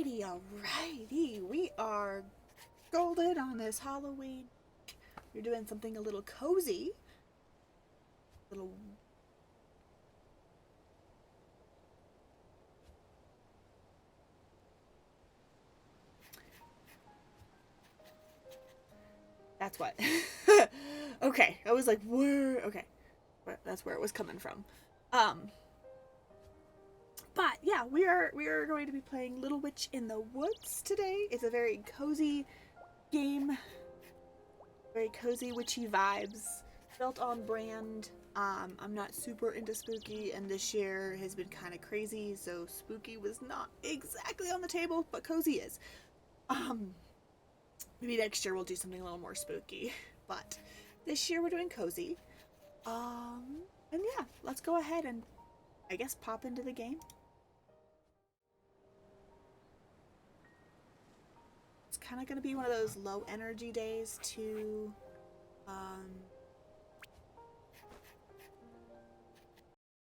Alrighty, we are golden on this Halloween. We're doing something a little cozy. Little That's what. Okay, I was like, where? Okay, that's where it was coming from. Um, but yeah, we are going to be playing Little Witch in the Woods today. It's a very cozy game, very cozy witchy vibes, built on brand. I'm not super into spooky, and this year has been kind of crazy, so spooky was not exactly on the table, but cozy is. Um, Maybe next year we'll do something a little more spooky, but this year we're doing cozy. And yeah, let's go ahead and I guess pop into the game. It's kind of gonna be one of those low energy days too. Um,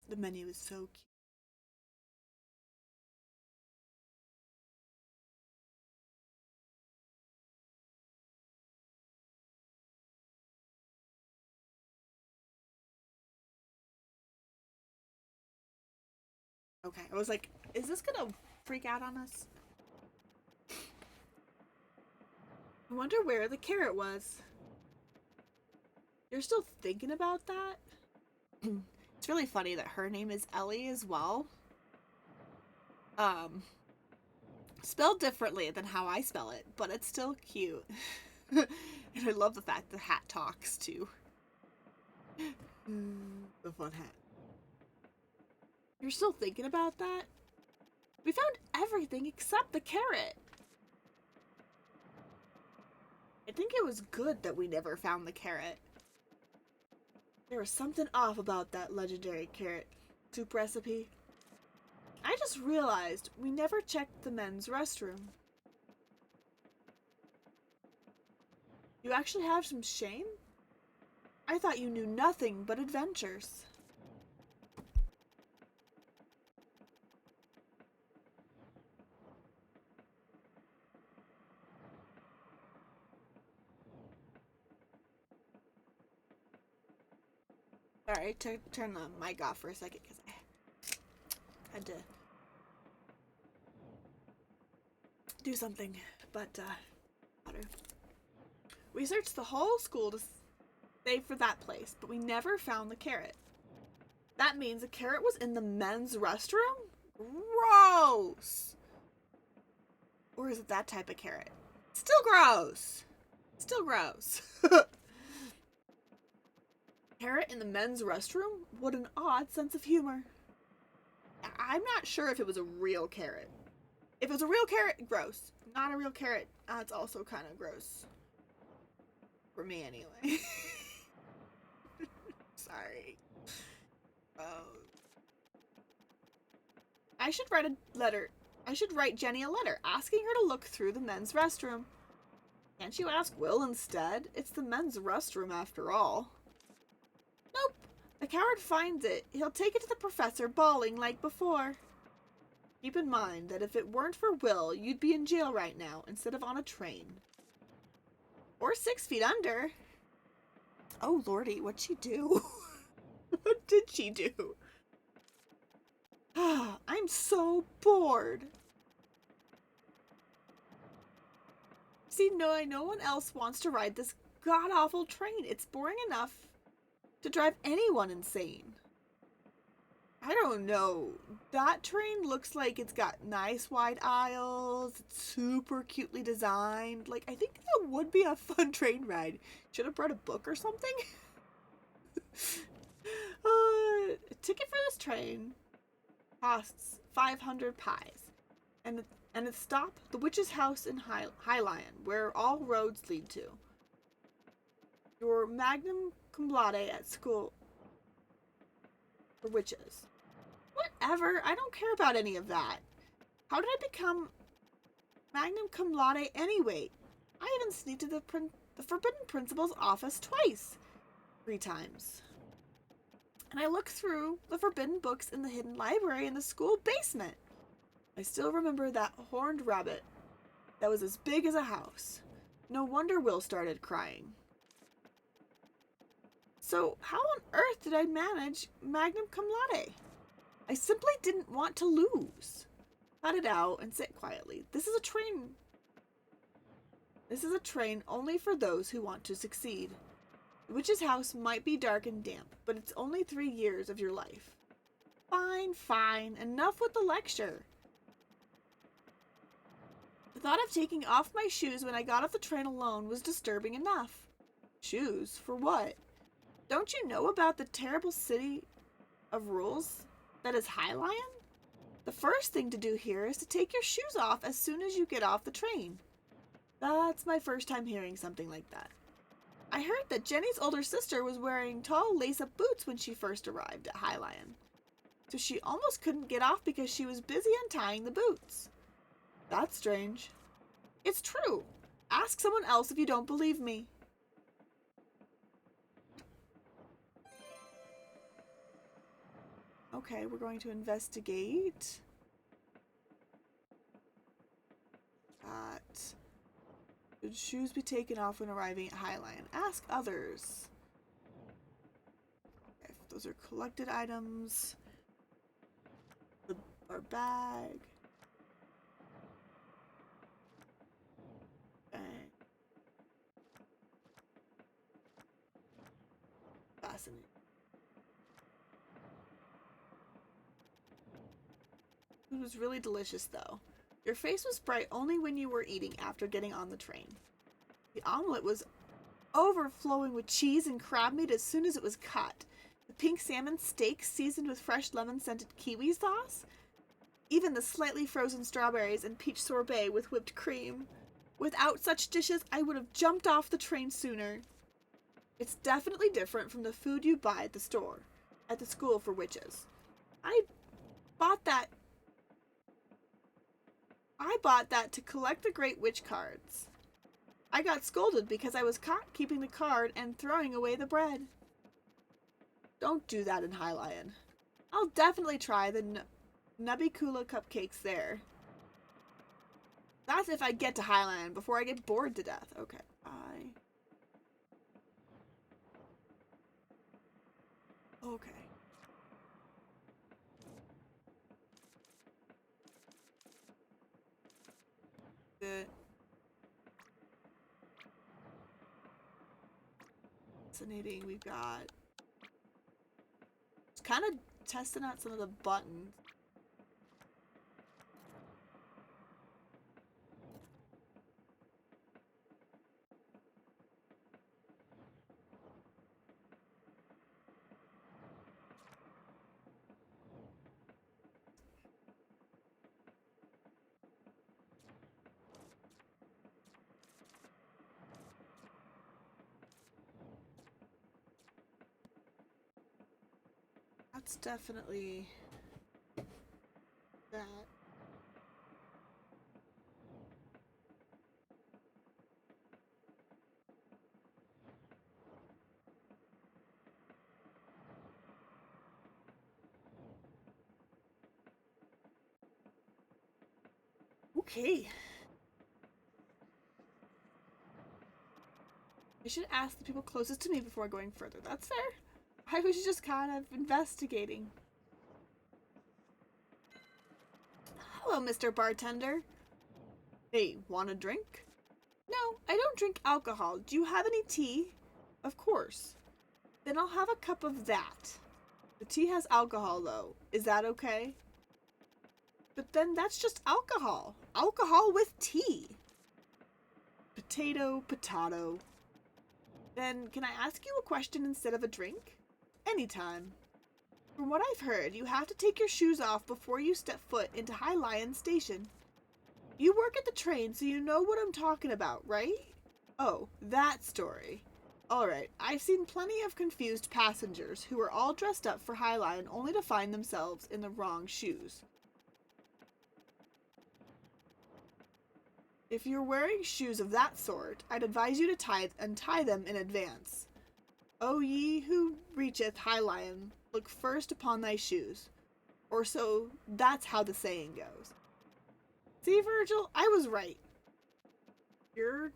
the menu is so cute. Okay, I was like, is this gonna freak out on us? I wonder where the carrot was. You're still thinking about that? It's really funny that her name is Ellie as well. Um, Spelled differently than how I spell it, but it's still cute. And I love the fact the hat talks too. The fun hat. You're still thinking about that? We found everything except the carrot. I think it was good that we never found the carrot. There was something off about that legendary carrot soup recipe. I just realized we never checked the men's restroom. You actually have some shame? I thought you knew nothing but adventures. Alright, turn the mic off for a second because I had to do something. But, water. We searched the whole school to save for that place, but we never found the carrot. That means the carrot was in the men's restroom? Gross! Or is it that type of carrot? Still gross! Still gross. Carrot in the men's restroom? What an odd sense of humor. I'm not sure if it was a real carrot. If it was a real carrot, gross. Not a real carrot, it's also kind of gross. For me, anyway. Sorry. Oh. I should write a letter. I should write Jenny a letter asking her to look through the men's restroom. Can't you ask Will instead? It's the men's restroom after all. Nope. The coward finds it. He'll take it to the professor, bawling like before. Keep in mind that if it weren't for Will, you'd be in jail right now instead of on a train. Or 6 feet under. Oh lordy, what'd she do? What did she do? I'm so bored. See, no one else wants to ride this god-awful train. It's boring enough to drive anyone insane. I don't know. That train looks like it's got nice wide aisles. It's super cutely designed. Like, I think that would be a fun train ride. Should have brought a book or something. A ticket for this train costs 500 pies. And its stop, the witch's house in Highlion, where all roads lead to. Your magnum cum laude at school for witches. Whatever, I don't care about any of that. How did I become magnum cum laude anyway? I even sneaked to the forbidden principal's office twice. 3 times. And I looked through the forbidden books in the hidden library in the school basement. I still remember that horned rabbit that was as big as a house. No wonder Will started crying. So, how on earth did I manage Magnum Cum Laude? I simply didn't want to lose. Cut it out and sit quietly. This is a train. This is a train only for those who want to succeed. The witch's house might be dark and damp, but it's only 3 years of your life. Fine, fine. Enough with the lecture. The thought of taking off my shoes when I got off the train alone was disturbing enough. Shoes? For what? Don't you know about the terrible city of rules that is High Lion? The first thing to do here is to take your shoes off as soon as you get off the train. That's my first time hearing something like that. I heard that Jenny's older sister was wearing tall lace-up boots when she first arrived at High Lion. So she almost couldn't get off because she was busy untying the boots. That's strange. It's true. Ask someone else if you don't believe me. Okay, we're going to investigate. Should shoes be taken off when arriving at High Lion? Ask others. If those are collected items. Our bag. Okay. Fascinating. It was really delicious, though. Your face was bright only when you were eating after getting on the train. The omelet was overflowing with cheese and crab meat as soon as it was cut. The pink salmon steak seasoned with fresh lemon-scented kiwi sauce. Even the slightly frozen strawberries and peach sorbet with whipped cream. Without such dishes, I would have jumped off the train sooner. It's definitely different from the food you buy at the store, at the school for witches. I bought that to collect the Great Witch cards. I got scolded because I was caught keeping the card and throwing away the bread. Don't do that in High Lion. I'll definitely try the Nubby-Kula cupcakes there. That's if I get to High Lion before I get bored to death. Okay, Okay. Good. Fascinating. We've got... Just kind of testing out some of the buttons. That's definitely that. Okay. I should ask the people closest to me before going further. That's fair. I was just kind of investigating. Hello, Mr. Bartender. Hey, want a drink? No, I don't drink alcohol. Do you have any tea? Of course. Then I'll have a cup of that. The tea has alcohol, though. Is that okay? But then that's just alcohol. Alcohol with tea. Potato, potato. Then can I ask you a question instead of a drink? Anytime. From what I've heard, you have to take your shoes off before you step foot into High Lion Station. You work at the train, so you know what I'm talking about, right? Oh, that story. Alright, I've seen plenty of confused passengers who are all dressed up for High Lion only to find themselves in the wrong shoes. If you're wearing shoes of that sort, I'd advise you to untie them in advance. O ye who reacheth High Lion, look first upon thy shoes. Or so, that's how the saying goes. See, Virgil, I was right. You're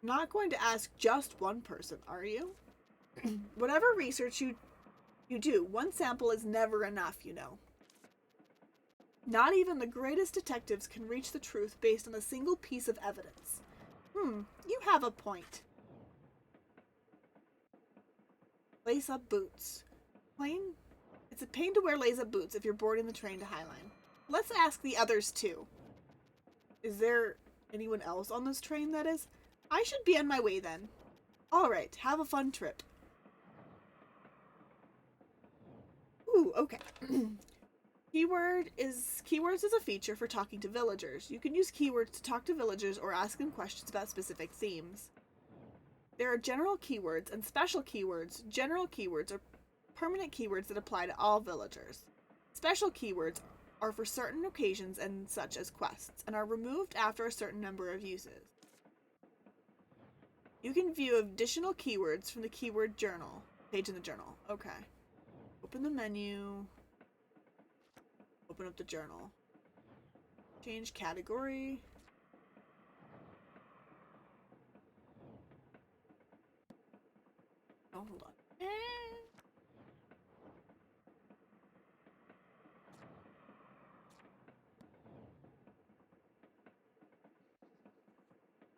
not going to ask just one person, are you? Whatever research you do, one sample is never enough, you know. Not even the greatest detectives can reach the truth based on a single piece of evidence. You have a point. Lace up boots. It's a pain to wear lace up boots if you're boarding the train to Highline. Let's ask the others too. Is there anyone else on this train, that is? I should be on my way then. Alright, have a fun trip. Ooh, okay. Keywords is a feature for talking to villagers. You can use keywords to talk to villagers or ask them questions about specific themes. There are general keywords and special keywords. General keywords are permanent keywords that apply to all villagers. Special keywords are for certain occasions and such as quests, and are removed after a certain number of uses. You can view additional keywords from the keyword journal page in the journal. Okay. Open the menu. Open up the journal. Change category. Oh, hold on.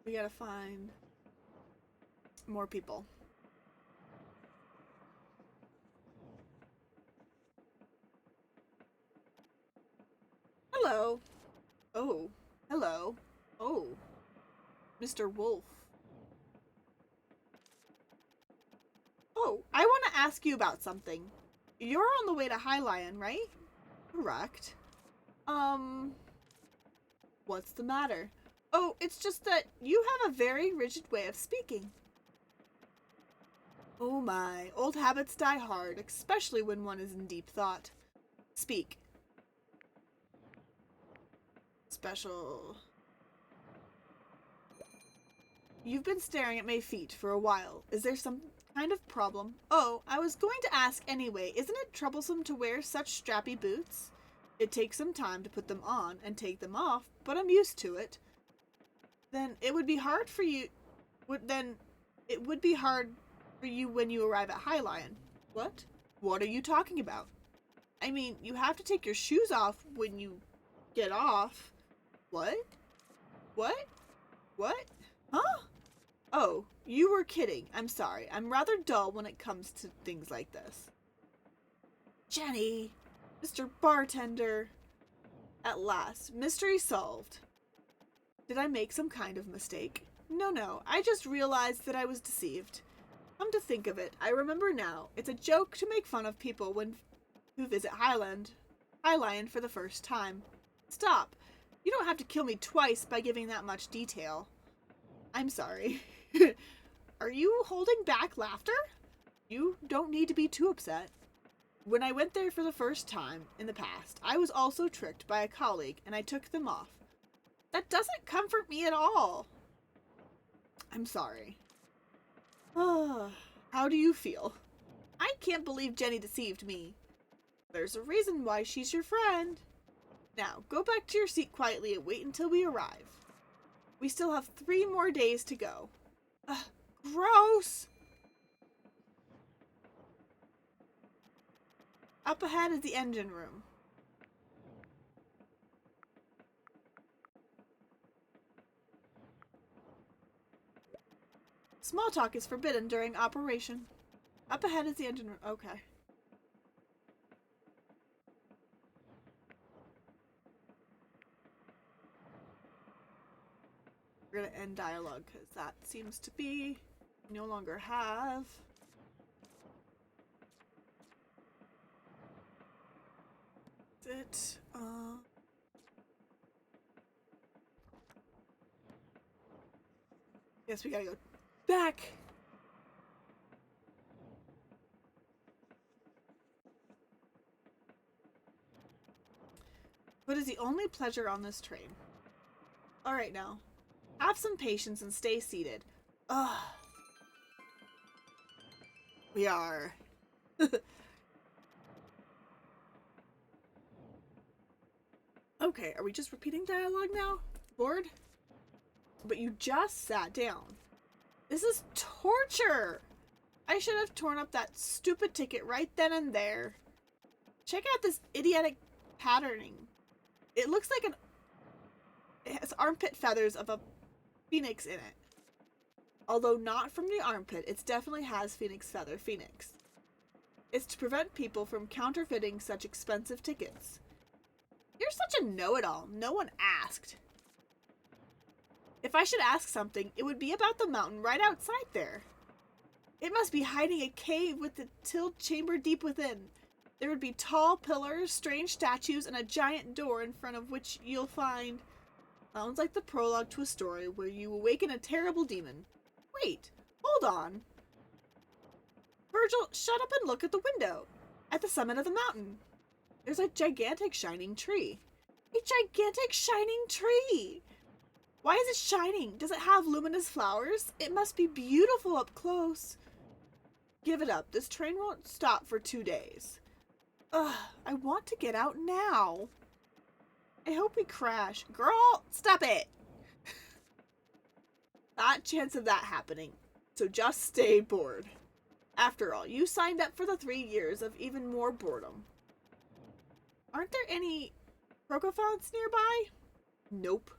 We gotta find more people. Hello. Oh. Hello. Oh. Mr. Wolf. Oh, I want to ask you about something. You're on the way to Hylian, right? Correct. What's the matter? Oh, it's just that you have a very rigid way of speaking. Oh my, old habits die hard, especially when one is in deep thought. Speak. Special. You've been staring at my feet for a while. Is there some kind of problem? Oh, I was going to ask anyway. Isn't it troublesome to wear such strappy boots? It takes some time to put them on and take them off, but I'm used to it. Then it would be hard for you. It would be hard for you when you arrive at Hylian. What? What are you talking about? I mean, you have to take your shoes off when you get off. What? What? What? Huh? Oh, you were kidding. I'm sorry. I'm rather dull when it comes to things like this. Jenny! Mr. Bartender! At last, mystery solved. Did I make some kind of mistake? No, I just realized that I was deceived. Come to think of it, I remember now. It's a joke to make fun of people who visit Hylian for the first time. Stop! You don't have to kill me twice by giving that much detail. I'm sorry. Are you holding back laughter? You don't need to be too upset. When I went there for the first time in the past, I was also tricked by a colleague and I took them off. That doesn't comfort me at all. I'm sorry. How do you feel? I can't believe Jenny deceived me. There's a reason why she's your friend. Now, go back to your seat quietly and wait until we arrive. We still have 3 more days to go. Gross! Up ahead is the engine room. Small talk is forbidden during operation. Up ahead is the engine room. Okay. We're gonna end dialogue because that seems to be no longer have. It. Guess we gotta go back. What is the only pleasure on this train? Alright now. Have some patience and stay seated. Ugh. We are. Okay, are we just repeating dialogue now? Bored? But you just sat down. This is torture! I should have torn up that stupid ticket right then and there. Check out this idiotic patterning. It looks like it has armpit feathers of a phoenix in it. Although not from the armpit, it definitely has phoenix feather phoenix. It's to prevent people from counterfeiting such expensive tickets. You're such a know-it-all. No one asked. If I should ask something, it would be about the mountain right outside there. It must be hiding a cave with the tilled chamber deep within. There would be tall pillars, strange statues, and a giant door in front of which you'll find... Sounds like the prologue to a story where you awaken a terrible demon. Wait, hold on. Virgil, shut up and look at the window. At the summit of the mountain. There's a gigantic shining tree. A gigantic shining tree! Why is it shining? Does it have luminous flowers? It must be beautiful up close. Give it up. This train won't stop for 2 days. Ugh, I want to get out now. I hope we crash. Girl, stop it! Not a chance of that happening. So just stay bored. After all, you signed up for the 3 years of even more boredom. Aren't there any crocofonts nearby? Nope.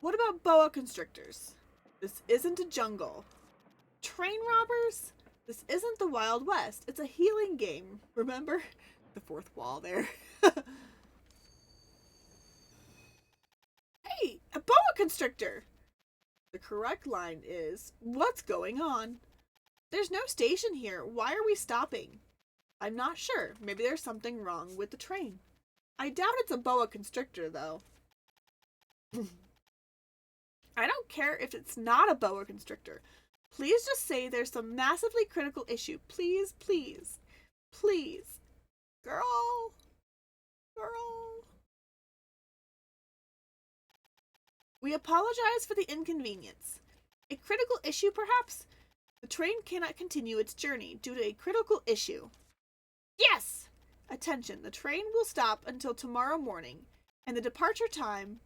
What about boa constrictors? This isn't a jungle. Train robbers? This isn't the Wild West. It's a healing game. Remember? The fourth wall there. Hey, a boa constrictor! The correct line is, what's going on? There's no station here. Why are we stopping? I'm not sure. Maybe there's something wrong with the train. I doubt it's a boa constrictor, though. I don't care if it's not a boa constrictor. Please just say there's some massively critical issue. Please, please, please. Girl. Girl. We apologize for the inconvenience. A critical issue, perhaps? The train cannot continue its journey due to a critical issue. Yes! Attention, the train will stop until tomorrow morning, and the departure time...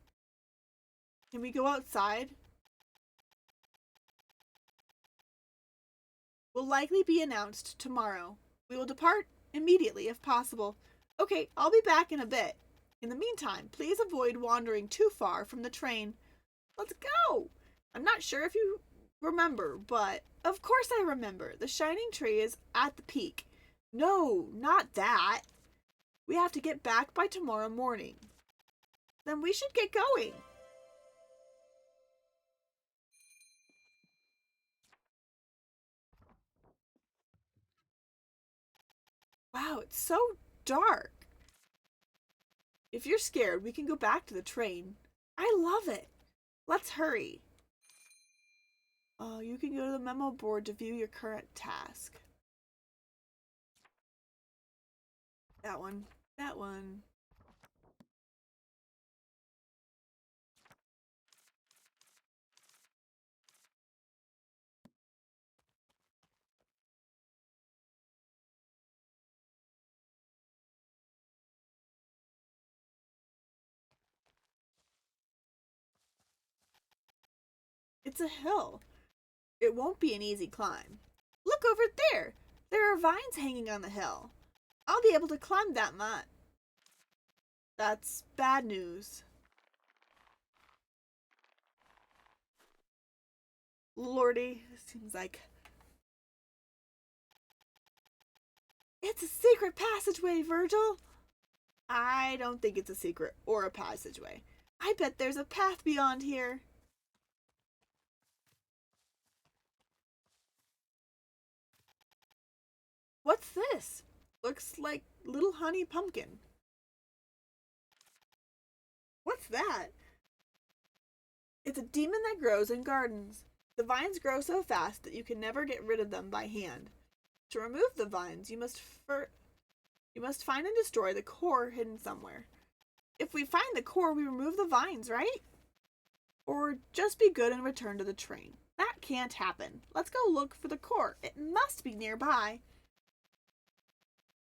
Can we go outside? Will likely be announced tomorrow. We will depart immediately if possible. Okay, I'll be back in a bit. In the meantime, please avoid wandering too far from the train. Let's go! I'm not sure if you remember, but of course I remember. The shining tree is at the peak. No, not that. We have to get back by tomorrow morning. Then we should get going. Wow, it's so dark. If you're scared, we can go back to the train. I love it. Let's hurry. You can go to the memo board to view your current task. That one. That one. It's a hill. It won't be an easy climb. Look over there. There are vines hanging on the hill. I'll be able to climb that much. That's bad news. Lordy, seems like... It's a secret passageway, Virgil! I don't think it's a secret or a passageway. I bet there's a path beyond here. What's this? Looks like little honey pumpkin. What's that? It's a demon that grows in gardens. The vines grow so fast that you can never get rid of them by hand. To remove the vines, you must find and destroy the core hidden somewhere. If we find the core, we remove the vines, right? Or just be good and return to the train. That can't happen. Let's go look for the core. It must be nearby.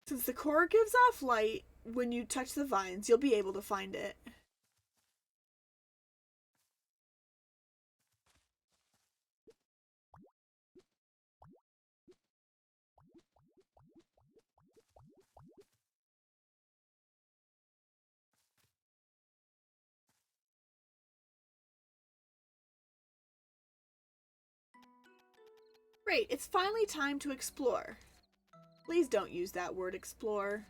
Since the core gives off light, when you touch the vines, you'll be able to find it. Great, it's finally time to explore. Please don't use that word, explore.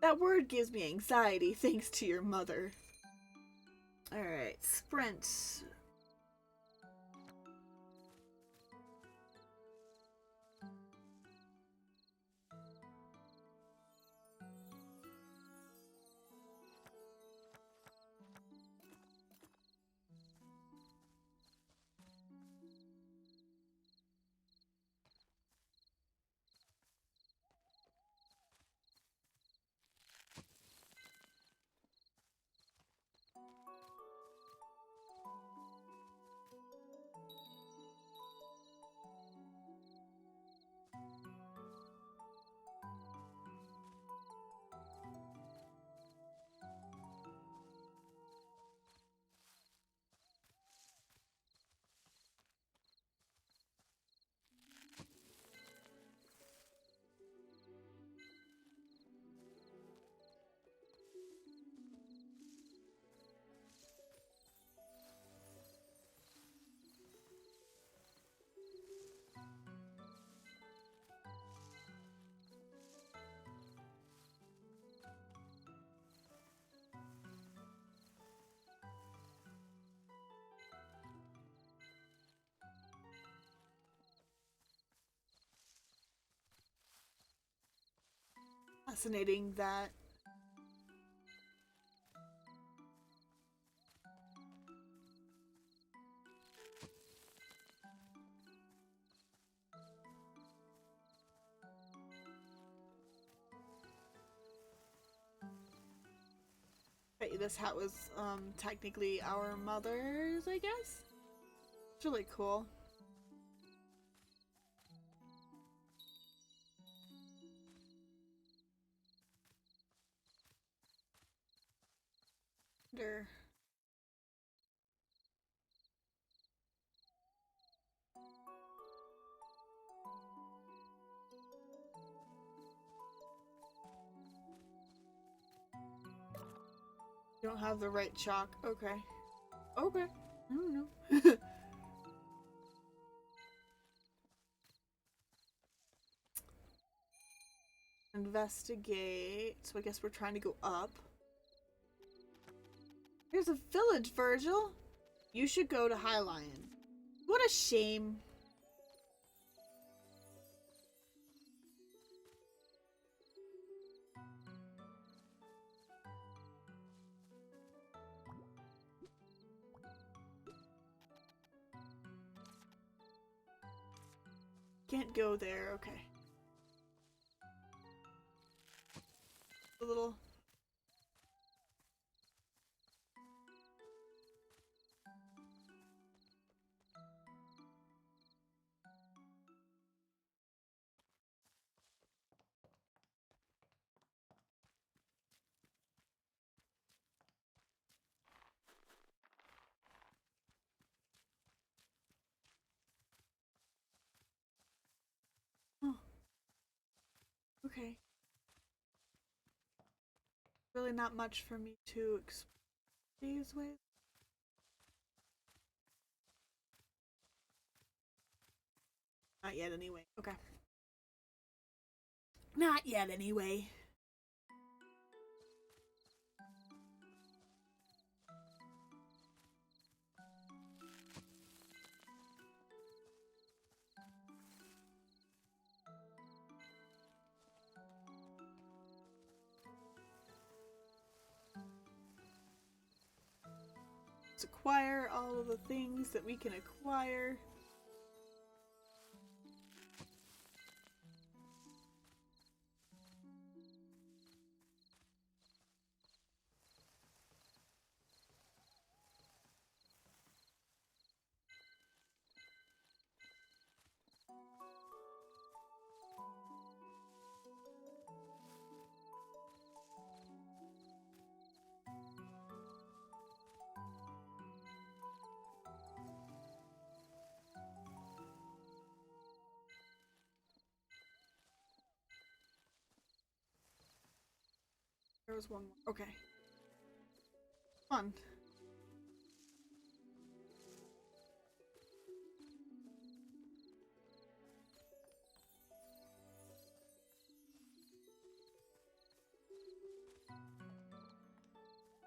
That word gives me anxiety thanks to your mother. Alright, sprint. Fascinating that. This hat was technically our mother's, I guess. It's really cool. There. You don't have the right chalk. Okay. Okay. I don't know. Investigate. So I guess we're trying to go up. Here's a village, Virgil. You should go to High Lion. What a shame. Can't go there. Okay. A little. Oh. Okay. Really not much for me to explore these ways. Not yet, anyway. Okay. Not yet, anyway. Let's acquire all of the things that we can acquire. There was one more. Okay. Fun.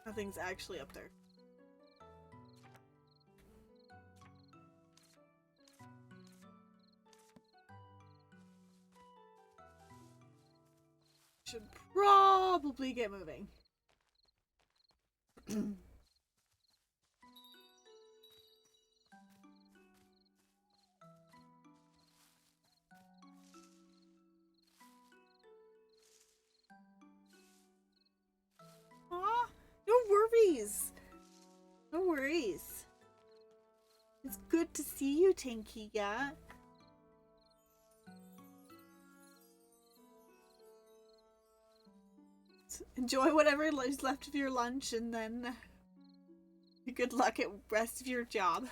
Nothing's actually up there. Should probably get moving. Aw, no worries. No worries. It's good to see you, Tinkia. Enjoy whatever is left of your lunch, and then good luck at rest of your job.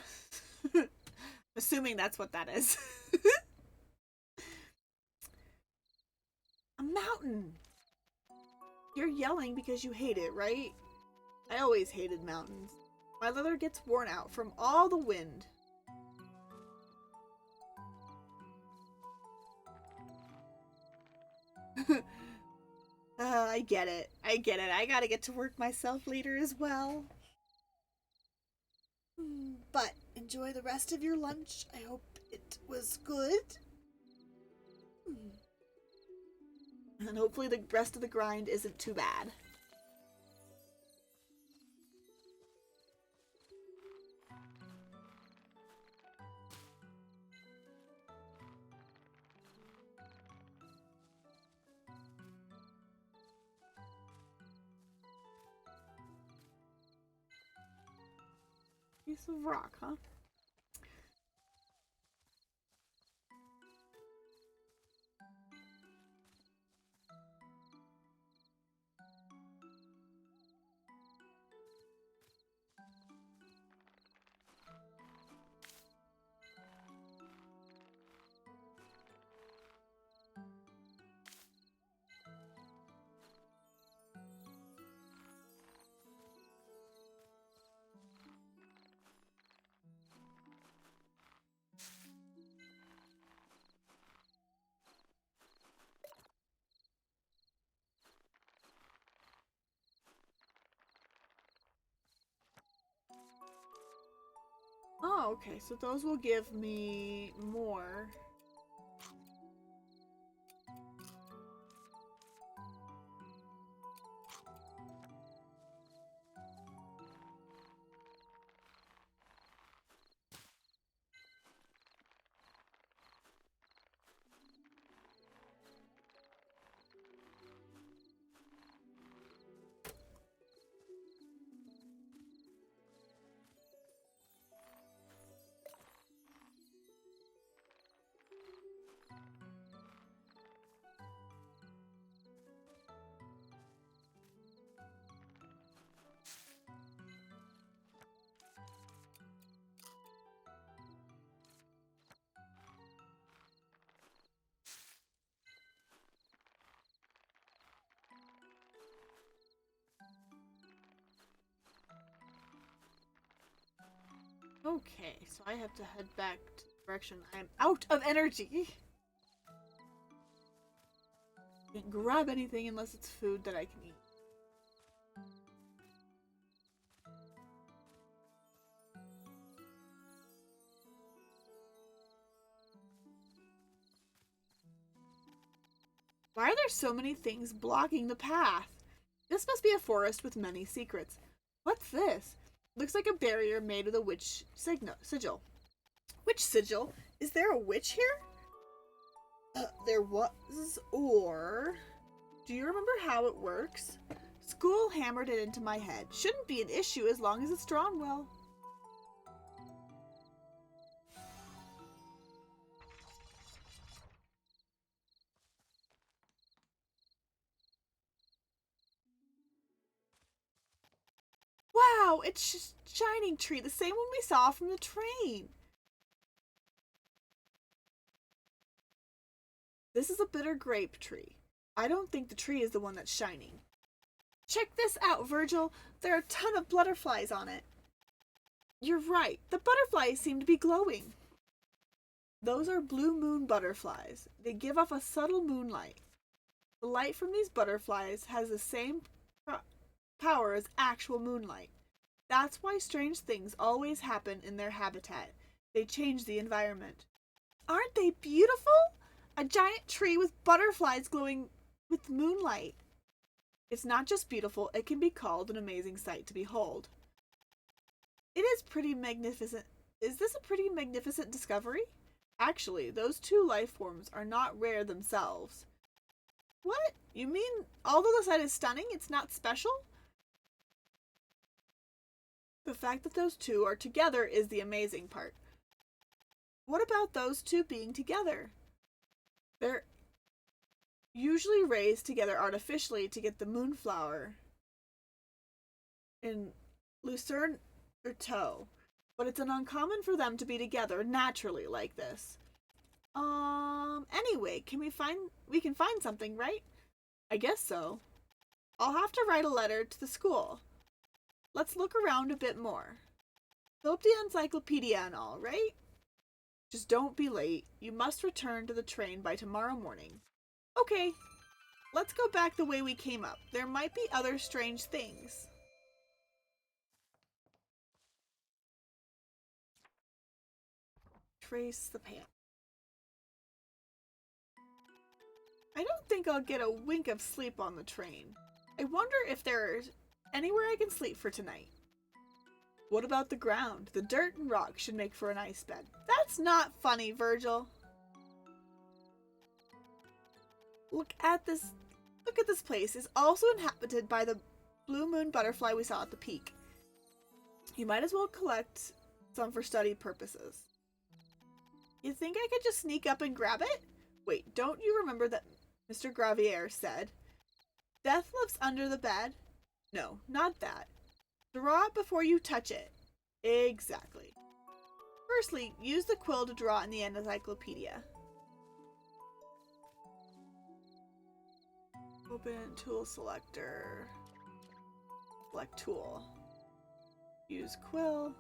Assuming that's what that is. A mountain! You're yelling because you hate it, right? I always hated mountains. My leather gets worn out from all the wind. I get it. I get it. I gotta get to work myself later as well. But enjoy the rest of your lunch. I hope it was good. And hopefully the rest of the grind isn't too bad. Piece of rock, huh? Oh, okay, so those will give me more. Okay, so I have to head back to the direction. I'm out of energy! Can't grab anything unless it's food that I can eat. Why are there so many things blocking the path? This must be a forest with many secrets. What's this? Looks like a barrier made with a witch sigil. Witch sigil? Is there a witch here? There was, or... Do you remember how it works? School hammered it into my head. Shouldn't be an issue as long as it's drawn well. Wow, it's Shining Tree, the same one we saw from the train. This is a bitter grape tree. I don't think the tree is the one that's shining. Check this out, Virgil. There are a ton of butterflies on it. You're right. The butterflies seem to be glowing. Those are blue moon butterflies. They give off a subtle moonlight. The light from these butterflies has the same power as actual moonlight. That's why strange things always happen in their habitat. They change the environment. Aren't they beautiful? A giant tree with butterflies glowing with moonlight. It's not just beautiful, it can be called an amazing sight to behold. It is pretty magnificent. Is this a pretty magnificent discovery? Actually, those two life forms are not rare themselves. What? You mean although the sight is stunning, it's not special? The fact that those two are together is the amazing part. What about those two being together? They're usually raised together artificially to get the moonflower in Lucerne or Toe, but it's uncommon for them to be together naturally like this. Anyway, we can find something, right? I guess so. I'll have to write a letter to the school. Let's look around a bit more. Fill up the encyclopedia and all, right? Just don't be late. You must return to the train by tomorrow morning. Okay, let's go back the way we came up. There might be other strange things. Trace the path. I don't think I'll get a wink of sleep on the train. I wonder if there's anywhere I can sleep for tonight. What about the ground? The dirt and rock should make for a nice bed. That's not funny, Virgil. Look at this place. It's also inhabited by the blue moon butterfly we saw at the peak. You might as well collect some for study purposes. You think I could just sneak up and grab it? Wait, don't you remember that Mr. Gravier said, "Death lives under the bed"? No, not that. Draw it before you touch it. Exactly. Firstly, use the quill to draw in the encyclopedia. Open tool selector. Select tool. Use quill.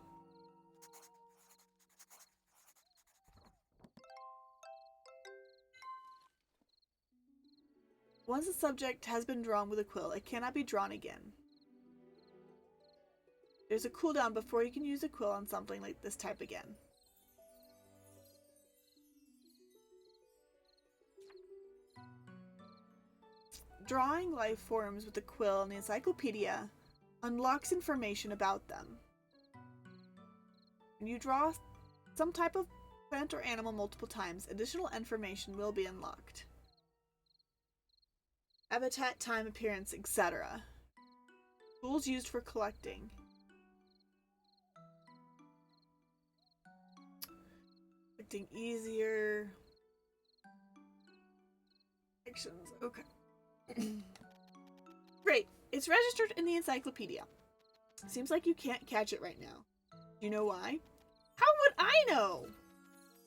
Once the subject has been drawn with a quill, it cannot be drawn again. There's a cooldown before you can use a quill on something like this type again. Drawing life forms with the quill in the encyclopedia unlocks information about them. When you draw some type of plant or animal multiple times, additional information will be unlocked. Habitat, time, appearance, etc. Tools used for collecting. Collecting easier. Actions, okay. Great, it's registered in the encyclopedia. Seems like you can't catch it right now. Do you know why? How would I know?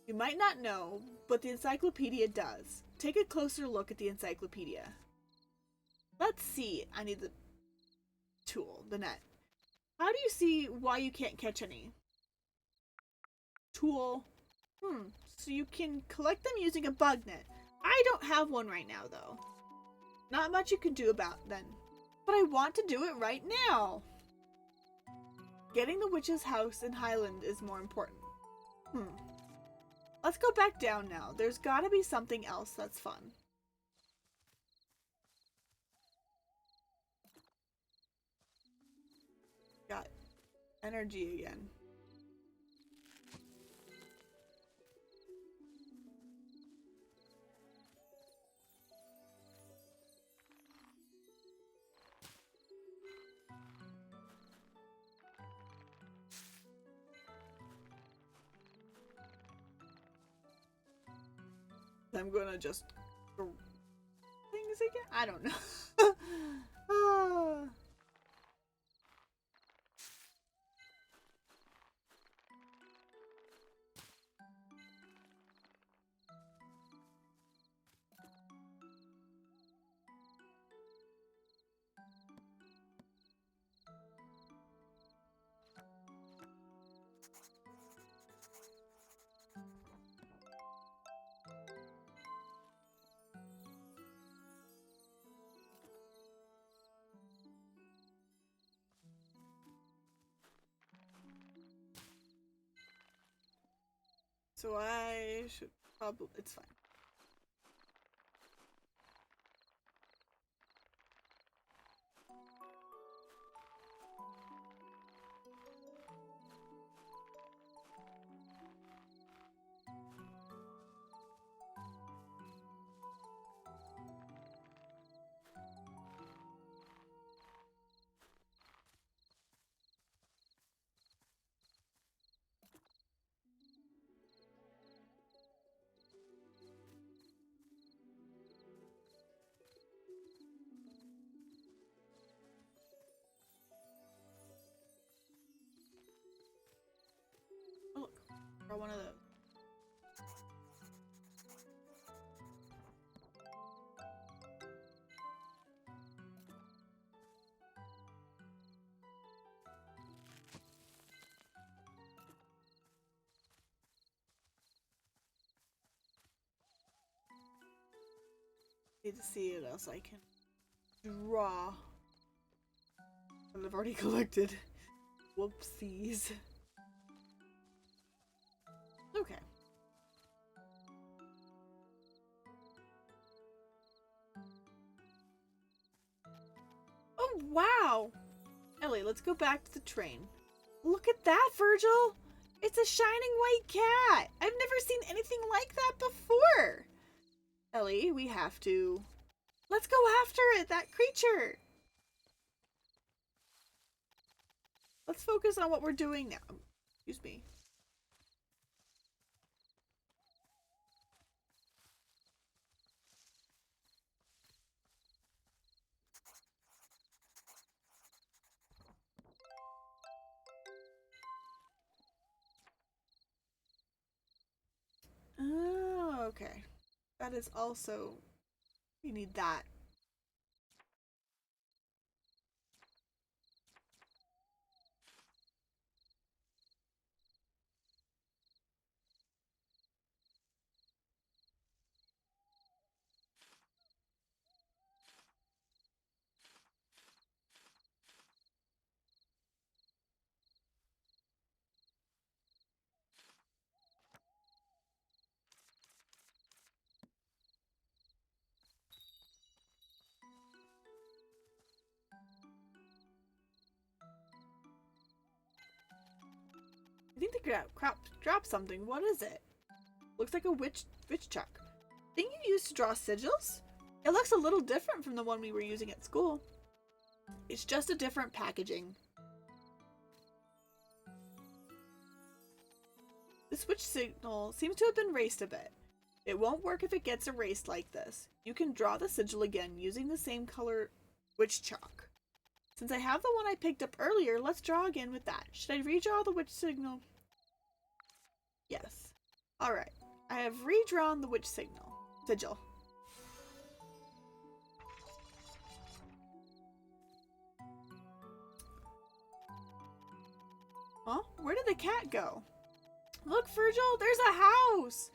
You might not know, but the encyclopedia does. Take a closer look at the encyclopedia. Let's see, I need the tool, the net. How do you see why you can't catch any? Tool. So you can collect them using a bug net. I don't have one right now, though. Not much you can do about then. But I want to do it right now. Getting the witch's house in Highland is more important. Let's go back down now. There's gotta be something else that's fun. Got energy again. I'm gonna just things again? I don't know. So I should probably, it's fine. Oh look, draw one of those. Need to see what else I can draw. But I've already collected. Whoopsies. Okay. Oh, wow! Ellie, let's go back to the train. Look at that, Virgil! It's a shining white cat! I've never seen anything like that before! Ellie, we have to... Let's go after it, that creature! Let's focus on what we're doing now. Excuse me. Oh, okay. That is also... We need that. I think the crap dropped something. What is it? Looks like a witch chuck. Thing you used to draw sigils? It looks a little different from the one we were using at school. It's just a different packaging. This witch signal seems to have been erased a bit. It won't work if it gets erased like this. You can draw the sigil again using the same color witch chalk. Since I have the one I picked up earlier, let's draw again with that. Should I redraw the witch signal? Yes. Alright. I have redrawn the witch sigil. Huh? Where did the cat go? Look, Virgil, there's a house!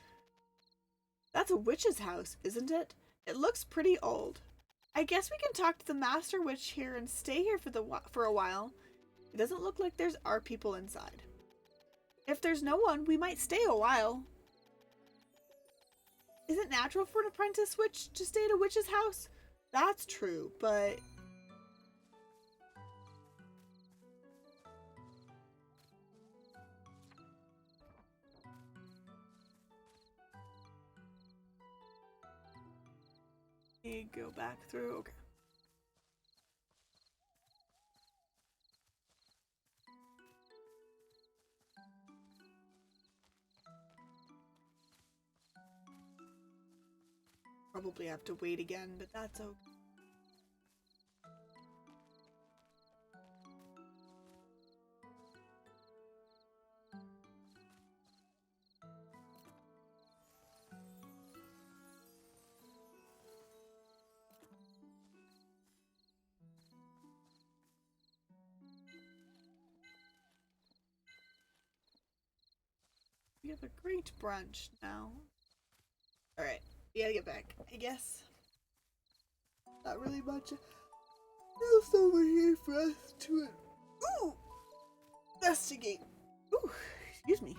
That's a witch's house, isn't it? It looks pretty old. I guess we can talk to the master witch here and stay here for a while. It doesn't look like there's our people inside. If there's no one, we might stay a while. Is it natural for an apprentice witch to stay at a witch's house? That's true, but... Go back through, okay. Probably have to wait again, but that's okay. We have a great brunch now. Alright, we gotta get back, I guess. Not really much else over here for us to investigate. Ooh, excuse me.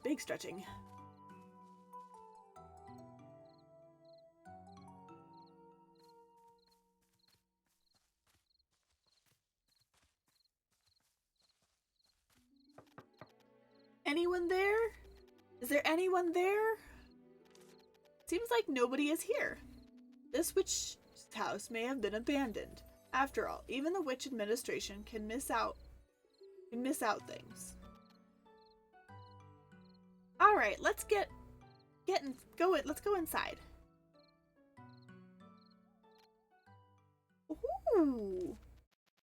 Big stretching. Anyone there? Is there anyone there? Seems like nobody is here. This witch's house may have been abandoned. After all, even the witch administration can miss out things. All right, let's let's go inside. Ooh,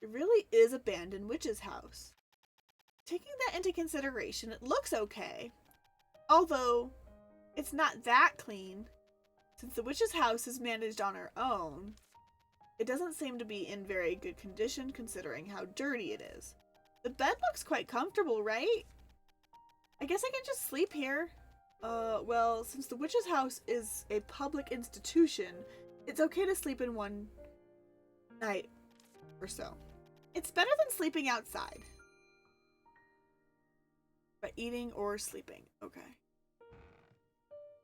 it really is abandoned witch's house. Taking that into consideration, it looks okay. Although, it's not that clean. Since the witch's house is managed on her own, it doesn't seem to be in very good condition considering how dirty it is. The bed looks quite comfortable, right? I guess I can just sleep here. Well, since the witch's house is a public institution, it's okay to sleep in one night or so. It's better than sleeping outside. By eating or sleeping. Okay.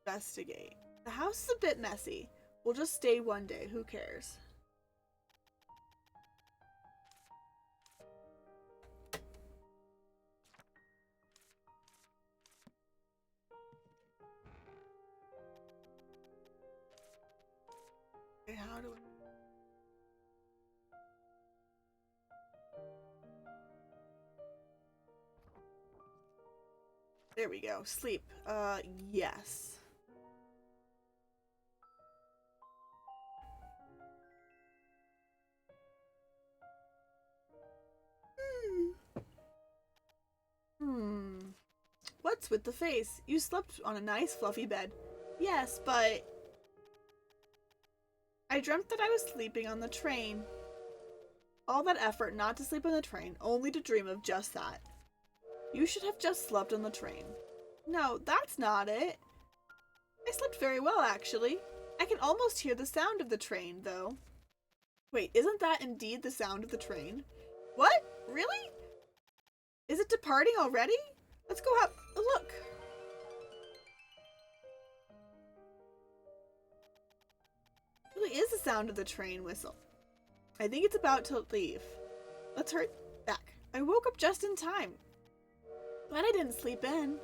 Investigate. The house is a bit messy. We'll just stay one day. Who cares? Okay, how do I... There we go. Sleep. Yes. What's with the face? You slept on a nice fluffy bed. Yes, but... I dreamt that I was sleeping on the train. All that effort not to sleep on the train, only to dream of just that. You should have just slept on the train. No, that's not it. I slept very well, actually. I can almost hear the sound of the train, though. Wait, isn't that indeed the sound of the train? What? Really? Is it departing already? Let's go have a look. It really is the sound of the train whistle. I think it's about to leave. Let's hurry back. I woke up just in time. Glad I didn't sleep in.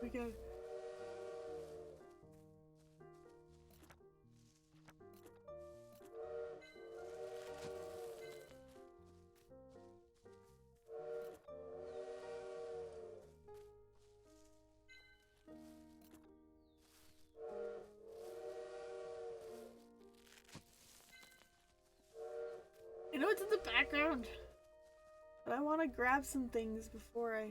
We go. I know it's in the background, but I want to grab some things before I...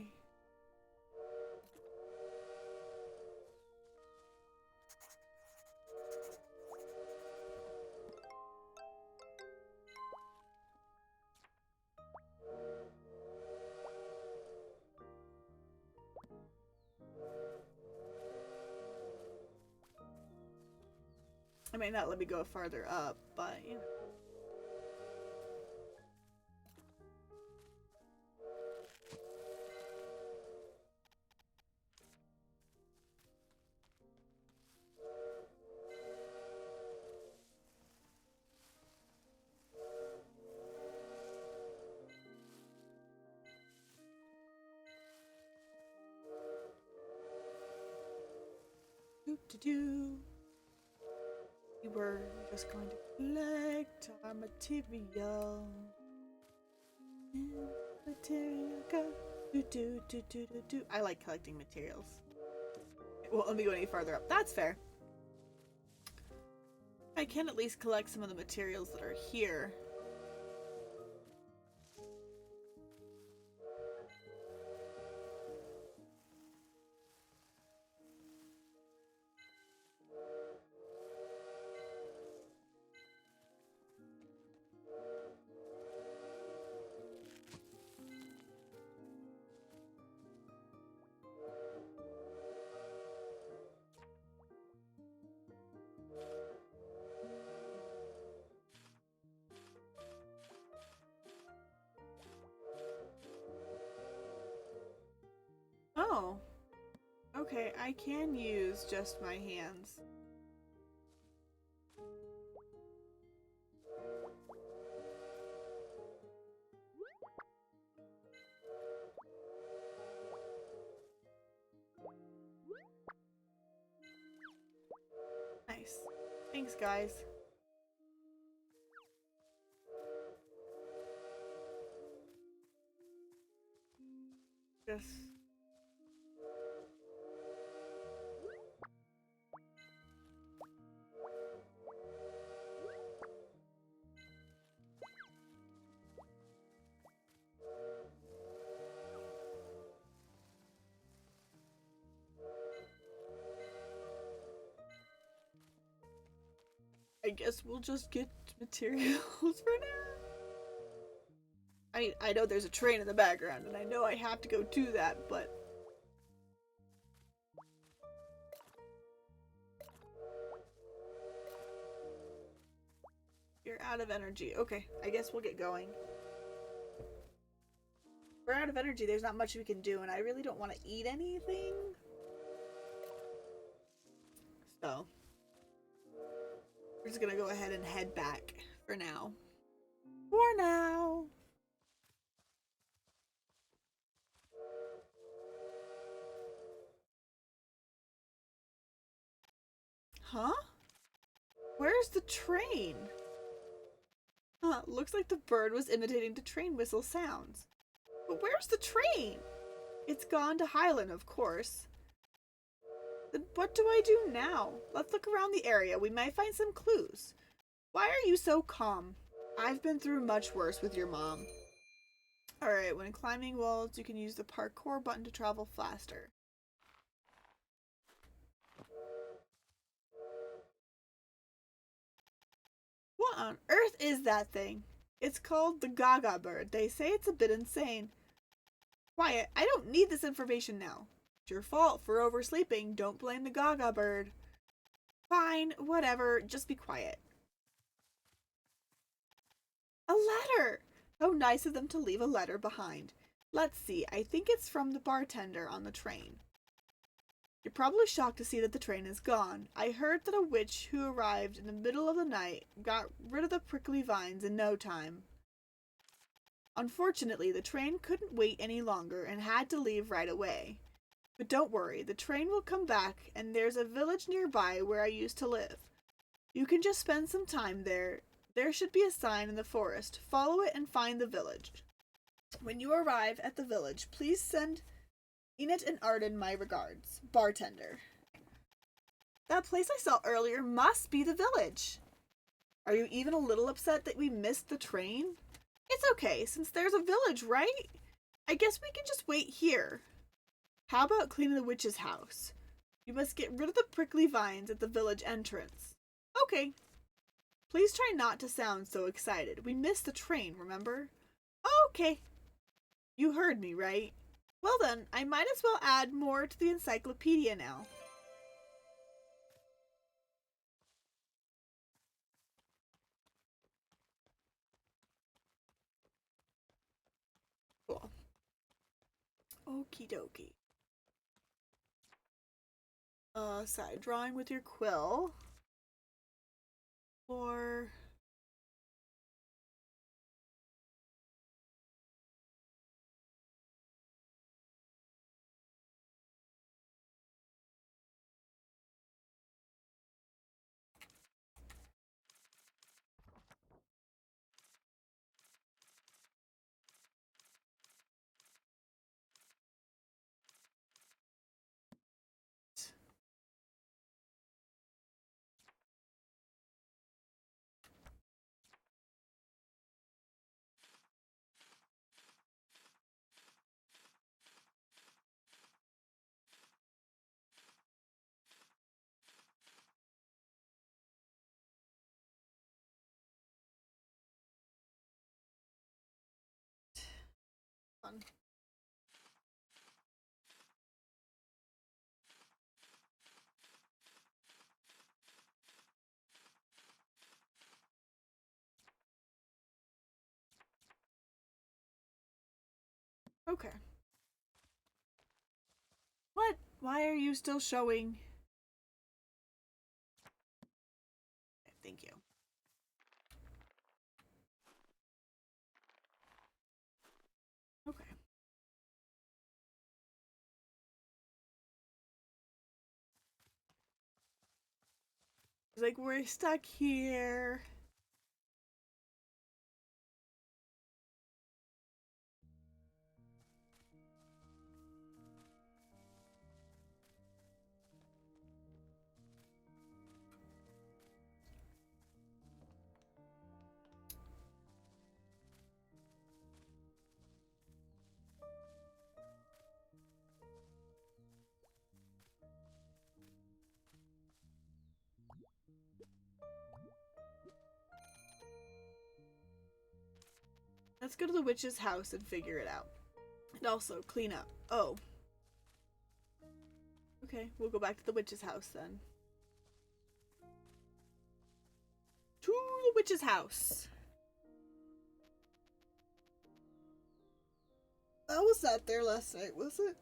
It might not let me go farther up, but you know. Do. We were just going to collect our material. Material go. Do. I like collecting materials. It won't let me go any farther up. That's fair. I can at least collect some of the materials that are here. Okay, I can use just my hands. Nice. Thanks, guys. Just... I guess we'll just get materials for now. I know there's a train in the background, and I know I have to go to that, but... You're out of energy. Okay, I guess we'll get going. We're out of energy, there's not much we can do, and I really don't want to eat anything. So... we're just gonna go ahead and head back for now. For now! Huh? Where's the train? Huh, looks like the bird was imitating the train whistle sounds. But where's the train? It's gone to Highland, of course. Then what do I do now? Let's look around the area. We might find some clues. Why are you so calm? I've been through much worse with your mom. Alright, when climbing walls, you can use the parkour button to travel faster. What on earth is that thing? It's called the Gaga bird. They say it's a bit insane. Quiet, I don't need this information now. It's your fault for oversleeping. Don't blame the Gaga bird. Fine, whatever, just be quiet. A letter! How nice of them to leave a letter behind. Let's see, I think it's from the bartender on the train. You're probably shocked to see that the train is gone. I heard that a witch who arrived in the middle of the night got rid of the prickly vines in no time. Unfortunately, the train couldn't wait any longer and had to leave right away. But don't worry, the train will come back, and there's a village nearby where I used to live. You can just spend some time there. There should be a sign in the forest. Follow it and find the village. When you arrive at the village, please send Enid and Arden my regards. Bartender. That place I saw earlier must be the village. Are you even a little upset that we missed the train? It's okay, since there's a village, right? I guess we can just wait here. How about cleaning the witch's house? You must get rid of the prickly vines at the village entrance. Okay. Please try not to sound so excited. We missed the train, remember? Okay. You heard me, right? Well then, I might as well add more to the encyclopedia now. Cool. Okie dokie. Side drawing with your quill. Or... fun. Okay. What? Why are you still showing? Thank you. Okay. It's like we're stuck here. Let's go to the witch's house and figure it out. And also clean up. Oh. Okay, we'll go back to the witch's house then. To the witch's house. I was not there last night, was it?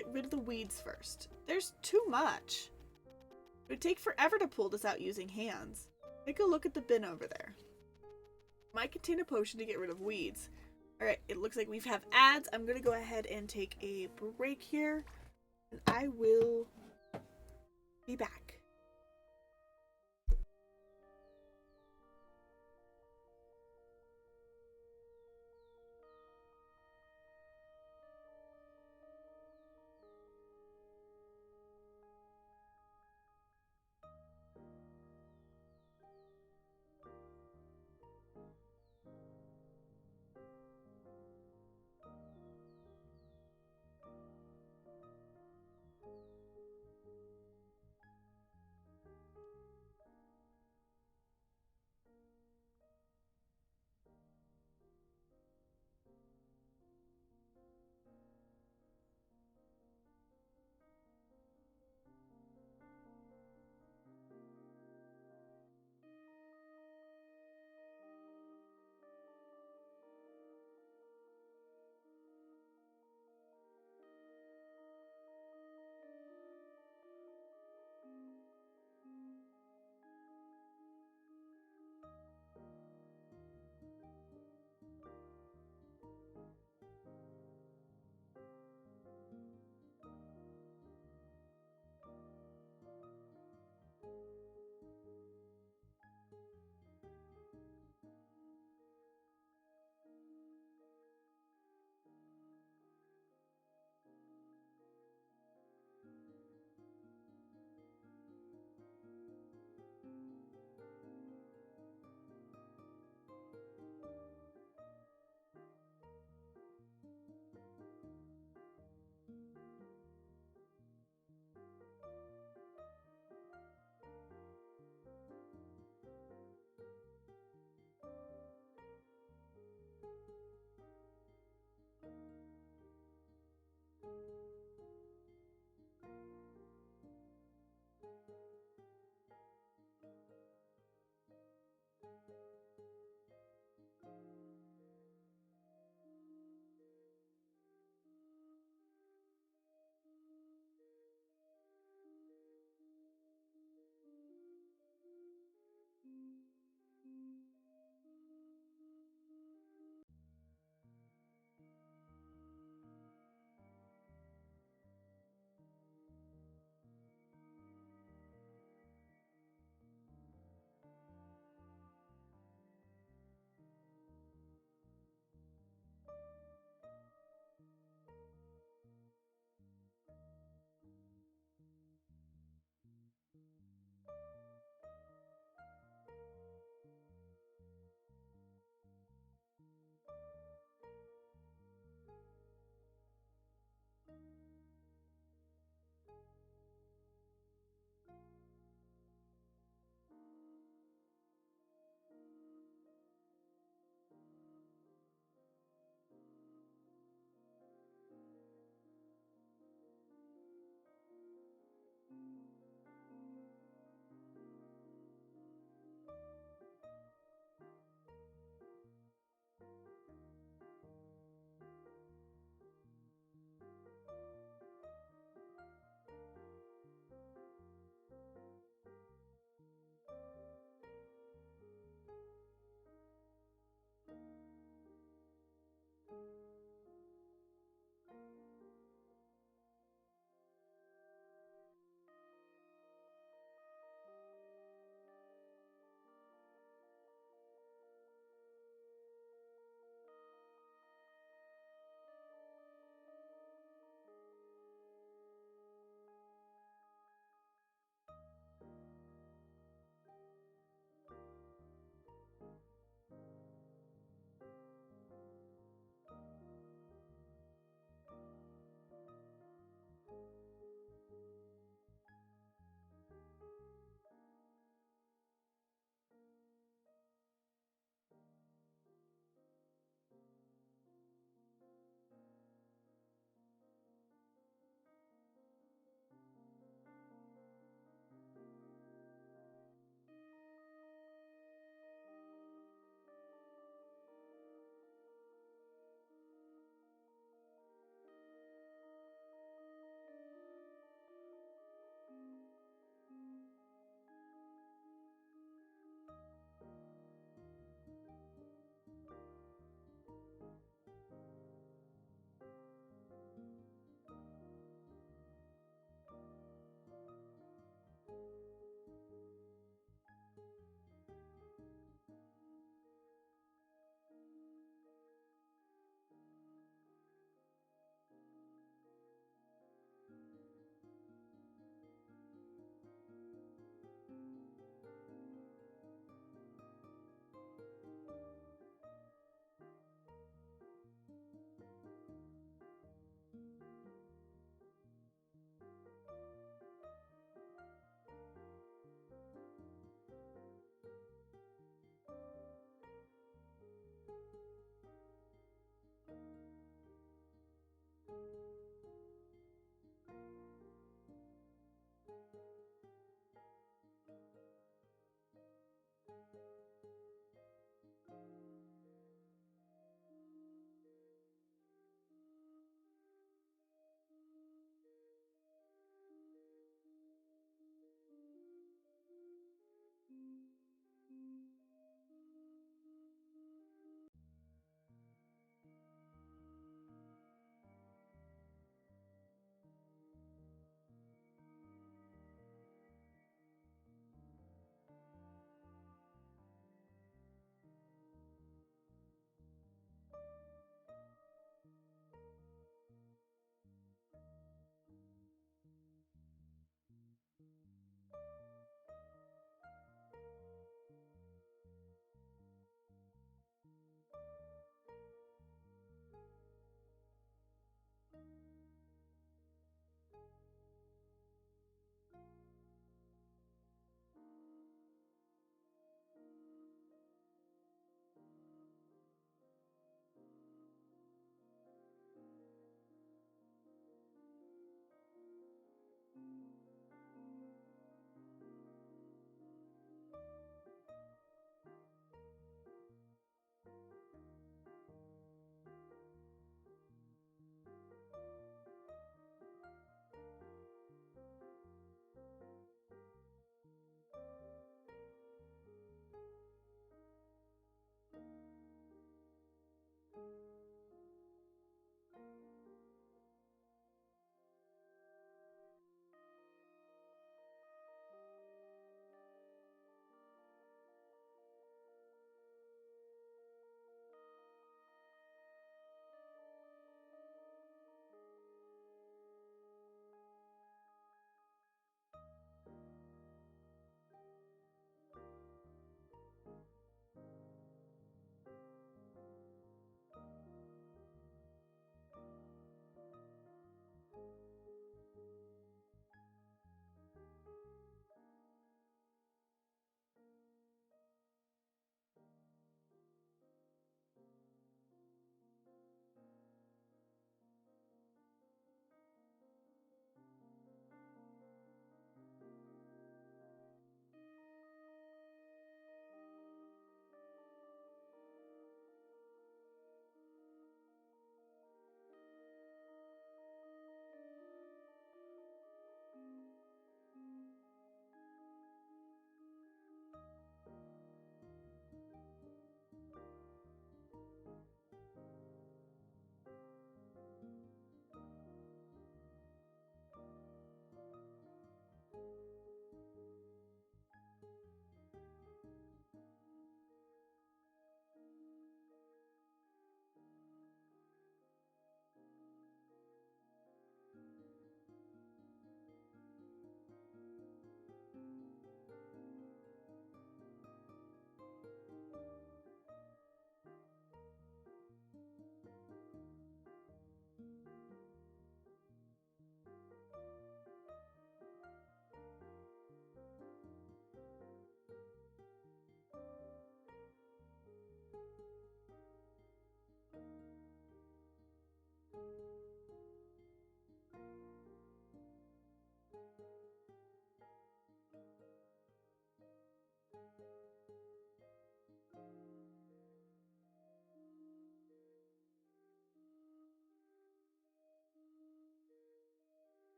Get rid of the weeds first. There's too much. It would take forever to pull this out using hands. Take a look at the bin over there. Might contain a potion to get rid of weeds. Alright, it looks like we have ads. I'm gonna go ahead and take a break here. And I will be back.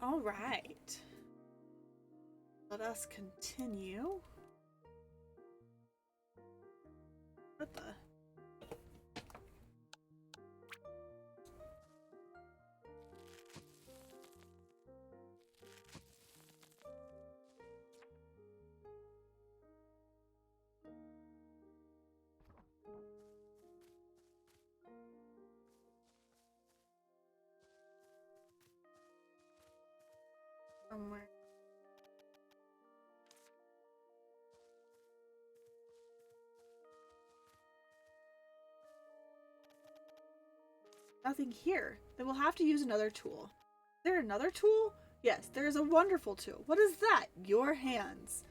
All right. Let us continue. What the? Somewhere. Nothing here. Then we'll have to use another tool. Is there another tool? Yes, there is a wonderful tool. What is that? Your hands.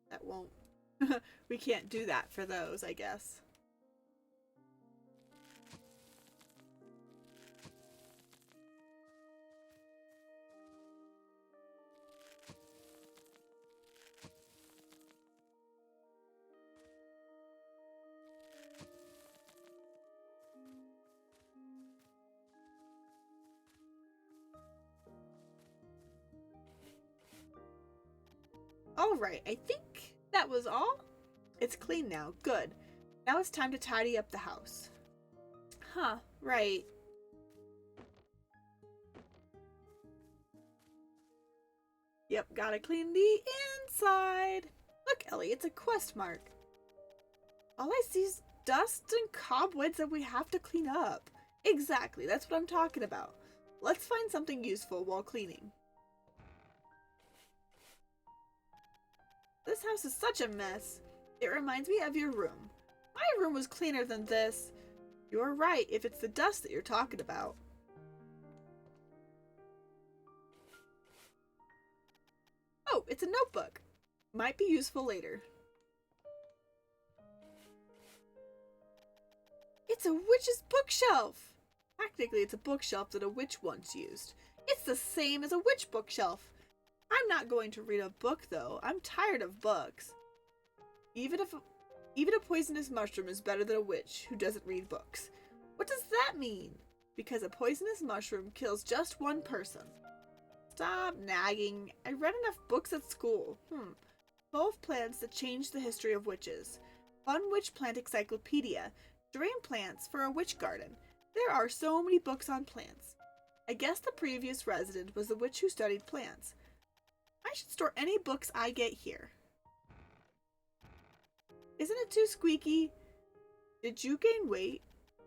That won't. We can't do that for those, I guess. Alright, I think that was all. It's clean now. Good. Now it's time to tidy up the house. Huh, right. Yep, gotta clean the inside. Look, Ellie, it's a quest mark. All I see is dust and cobwebs that we have to clean up. Exactly, that's what I'm talking about. Let's find something useful while cleaning. This house is such a mess. It reminds me of your room. My room was cleaner than this. You're right if it's the dust that you're talking about. Oh, it's a notebook. Might be useful later. It's a witch's bookshelf. Technically, it's a bookshelf that a witch once used. It's the same as a witch bookshelf. I'm not going to read a book, though. I'm tired of books. Even a poisonous mushroom is better than a witch who doesn't read books. What does that mean? Because a poisonous mushroom kills just one person. Stop nagging. I read enough books at school. 12 plants that changed the history of witches. Fun witch plant encyclopedia. Dream plants for a witch garden. There are so many books on plants. I guess the previous resident was the witch who studied plants. I should store any books I get here. Isn't it too squeaky? Did you gain weight?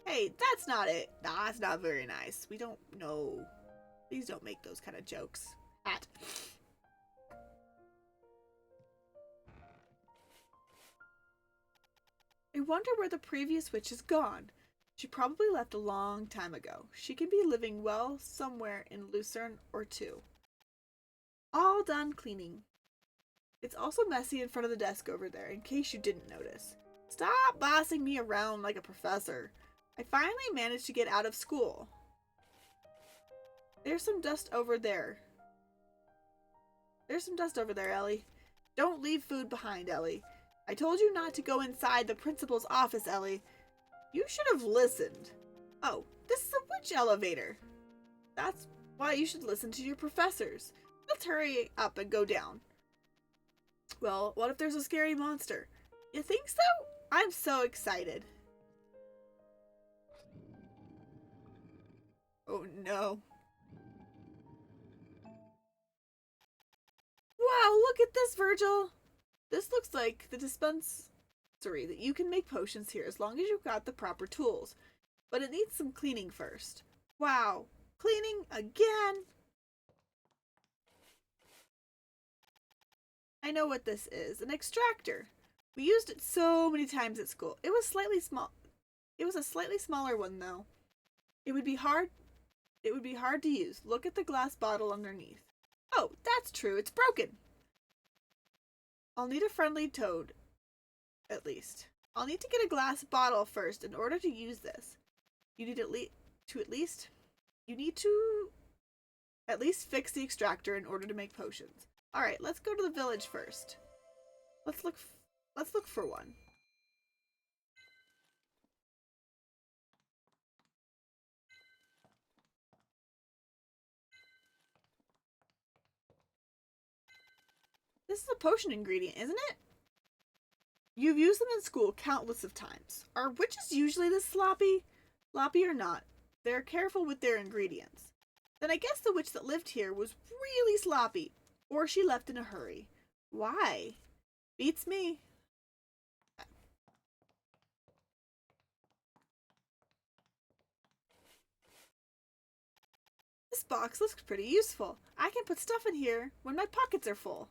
Hey, that's not it. Nah, that's not very nice. We don't know. Please don't make those kind of jokes. Hat. I wonder where the previous witch is gone. She probably left a long time ago. She can be living well somewhere in Lucerne or two. All done cleaning. It's also messy in front of the desk over there, in case you didn't notice. Stop bossing me around like a professor. I finally managed to get out of school. There's some dust over there. There's some dust over there, Ellie. Don't leave food behind, Ellie. I told you not to go inside the principal's office, Ellie. You should have listened. Oh, this is a witch elevator. That's why you should listen to your professors. Let's hurry up and go down. Well, what if there's a scary monster? You think so? I'm so excited. Oh no. Wow, look at this, Virgil. This looks like the dispensary that you can make potions here as long as you've got the proper tools. But it needs some cleaning first. Wow, cleaning again? I know what this is, an extractor. We used it so many times at school. It was slightly small. It was a slightly smaller one though. It would be hard to use. Look at the glass bottle underneath. Oh, that's true. It's broken. I'll need a friendly toad, at least. I'll need to get a glass bottle first in order to use this. You need at least to you need to at least fix the extractor in order to make potions. Alright, let's go to the village first. Let's look for one. This is a potion ingredient, isn't it? You've used them in school countless of times. Are witches usually this sloppy? Sloppy or not, they're careful with their ingredients. Then I guess the witch that lived here was really sloppy. Or she left in a hurry. Why? Beats me. This box looks pretty useful. I can put stuff in here when my pockets are full.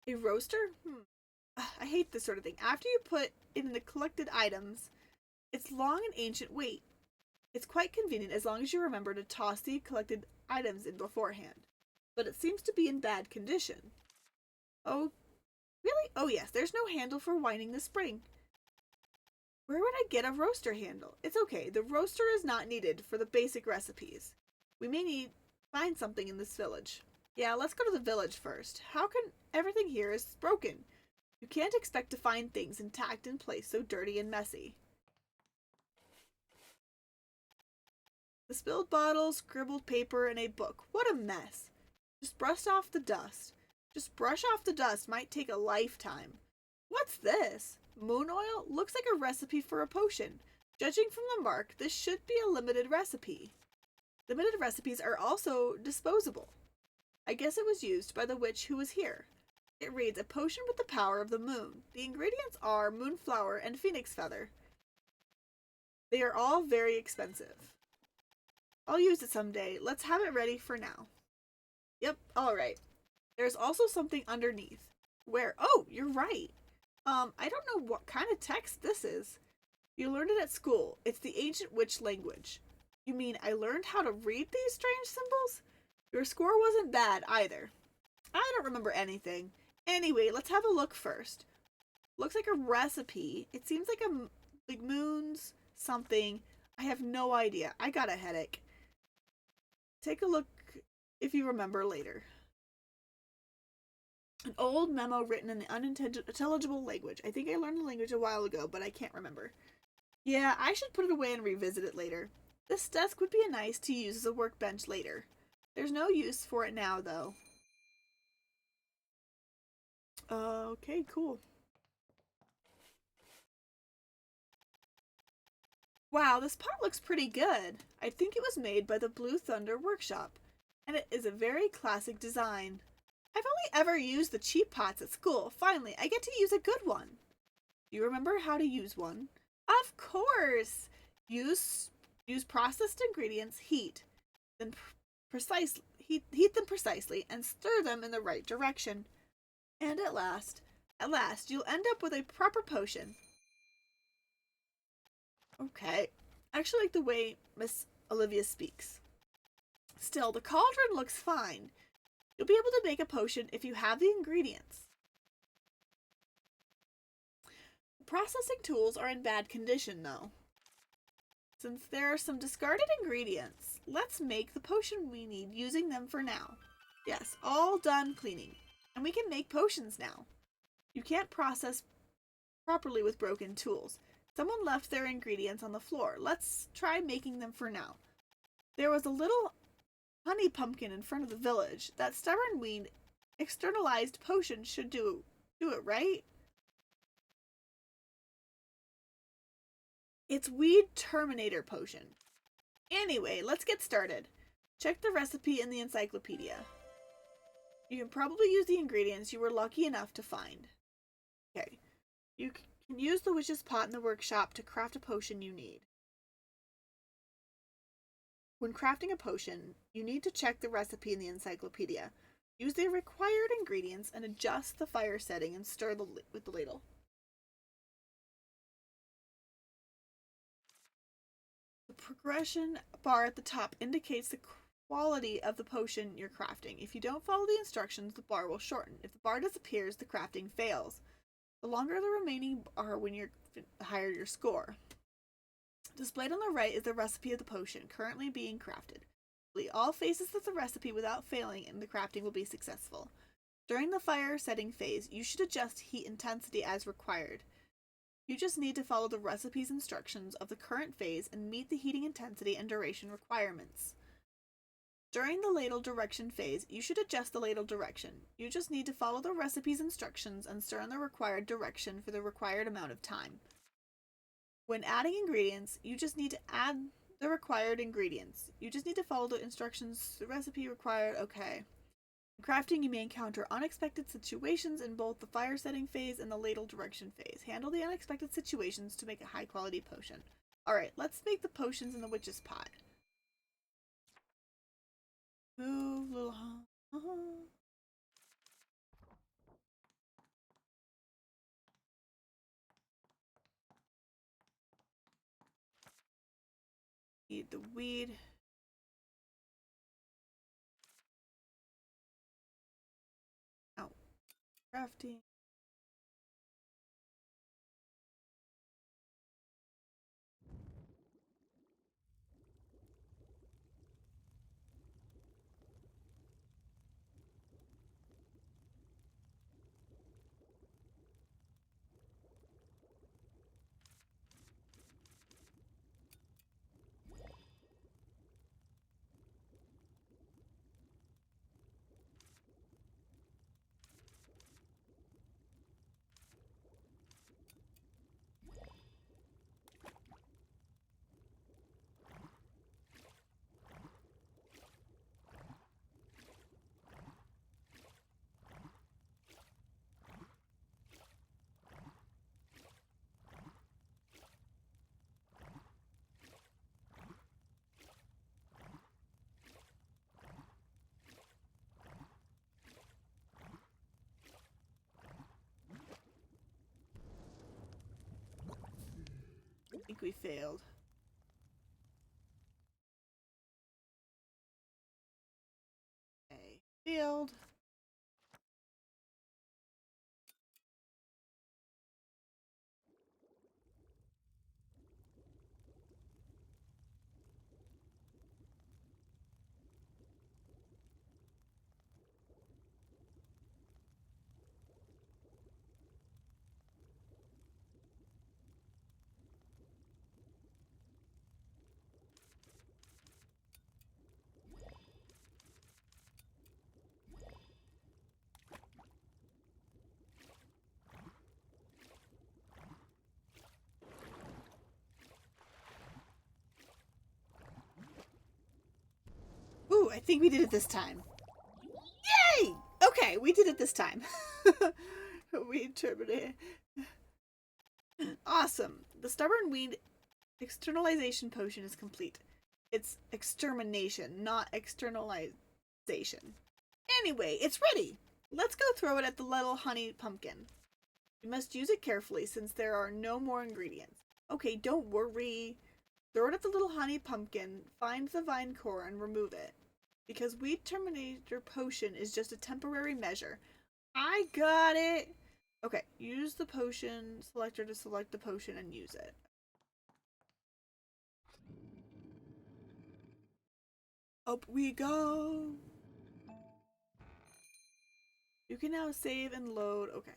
A roaster? I hate this sort of thing. After you put in the collected items, it's long and ancient wait. It's quite convenient as long as you remember to toss the collected items in beforehand. But it seems to be in bad condition. Oh, really? Oh yes, there's no handle for winding the spring. Where would I get a roaster handle? It's okay, the roaster is not needed for the basic recipes. We may find something in this village. Yeah, let's go to the village first. How can everything here is broken? You can't expect to find things intact in place so dirty and messy. The spilled bottles, scribbled paper, and a book. What a mess. Just brush off the dust. Just brush off the dust might take a lifetime. What's this? Moon oil? Looks like a recipe for a potion. Judging from the mark, this should be a limited recipe. Limited recipes are also disposable. I guess it was used by the witch who was here. It reads, a potion with the power of the moon. The ingredients are moonflower and phoenix feather. They are all very expensive. I'll use it someday. Let's have it ready for now. Yep, alright. There's also something underneath. Where? Oh, you're right. I don't know what kind of text this is. You learned it at school. It's the ancient witch language. You mean I learned how to read these strange symbols? Your score wasn't bad either. I don't remember anything. Anyway, let's have a look first. Looks like a recipe. It seems like moons, something. I have no idea. I got a headache. Take a look if you remember later. An old memo written in the unintelligible language. I think I learned the language a while ago, but I can't remember. Yeah, I should put it away and revisit it later. This desk would be nice to use as a workbench later. There's no use for it now, though. Okay, cool. Wow, this pot looks pretty good. I think it was made by the Blue Thunder Workshop, and it is a very classic design. I've only ever used the cheap pots at school. Finally, I get to use a good one. Do you remember how to use one? Of course! Use processed ingredients, heat them precisely, and stir them in the right direction. And at last, you'll end up with a proper potion. Okay. I actually like the way Miss Olivia speaks. Still, the cauldron looks fine. You'll be able to make a potion if you have the ingredients. The processing tools are in bad condition, though. Since there are some discarded ingredients, let's make the potion we need using them for now. Yes, all done cleaning. And we can make potions now. You can't process properly with broken tools. Someone left their ingredients on the floor. Let's try making them for now. There was a little honey pumpkin in front of the village. That stubborn weed externalized potion should do it, right? It's Weed Terminator potion. Anyway, let's get started. Check the recipe in the encyclopedia. You can probably use the ingredients you were lucky enough to find. Okay. You can use the witch's pot in the workshop to craft a potion you need. When crafting a potion, you need to check the recipe in the encyclopedia. Use the required ingredients and adjust the fire setting and stir with the ladle. The progression bar at the top indicates the quality of the potion you're crafting. If you don't follow the instructions, the bar will shorten. If the bar disappears, the crafting fails. The longer the remaining are when the higher your score. Displayed on the right is the recipe of the potion currently being crafted. All phases of the recipe without failing and the crafting will be successful. During the fire setting phase, you should adjust heat intensity as required. You just need to follow the recipe's instructions of the current phase and meet the heating intensity and duration requirements. During the ladle direction phase, you should adjust the ladle direction. You just need to follow the recipe's instructions and stir in the required direction for the required amount of time. When adding ingredients, you just need to add the required ingredients. You just need to follow the instructions the recipe required. Okay. In crafting, you may encounter unexpected situations in both the fire setting phase and the ladle direction phase. Handle the unexpected situations to make a high quality potion. Alright, let's make the potions in the witch's pot. Move, little Eat the weed. Oh, crafting. I think we failed. Okay, failed. Ooh, I think we did it this time. Yay! Okay, we did it this time. We terminated. Awesome. The stubborn weed externalization potion is complete. It's extermination, not externalization. Anyway, it's ready. Let's go throw it at the little honey pumpkin. You must use it carefully since there are no more ingredients. Okay, don't worry. Throw it at the little honey pumpkin, find the vine core, and remove it. Because Weed Terminator Potion is just a temporary measure. I got it! Okay, use the potion selector to select the potion and use it. Up we go! You can now save and load. Okay.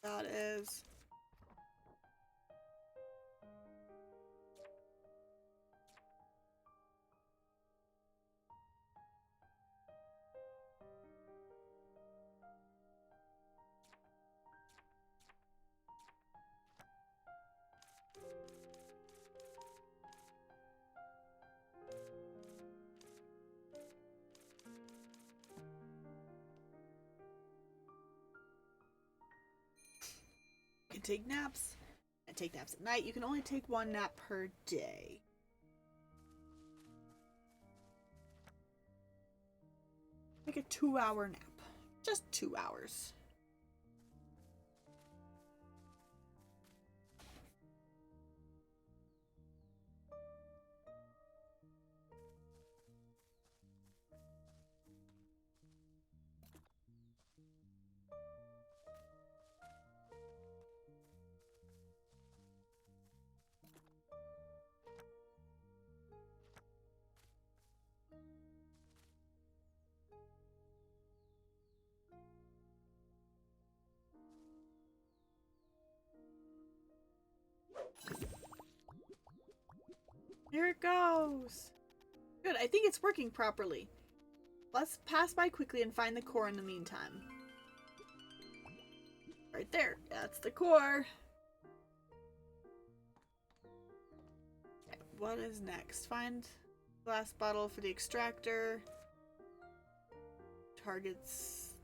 That is... You can take naps. And take naps at night. You can only take one nap per day. Like a 2-hour nap. Just 2 hours. Here it goes. Good, I think it's working properly. Let's pass by quickly and find the core in the meantime. Right there, that's the core. Okay, what is next? Find glass bottle for the extractor. Targets.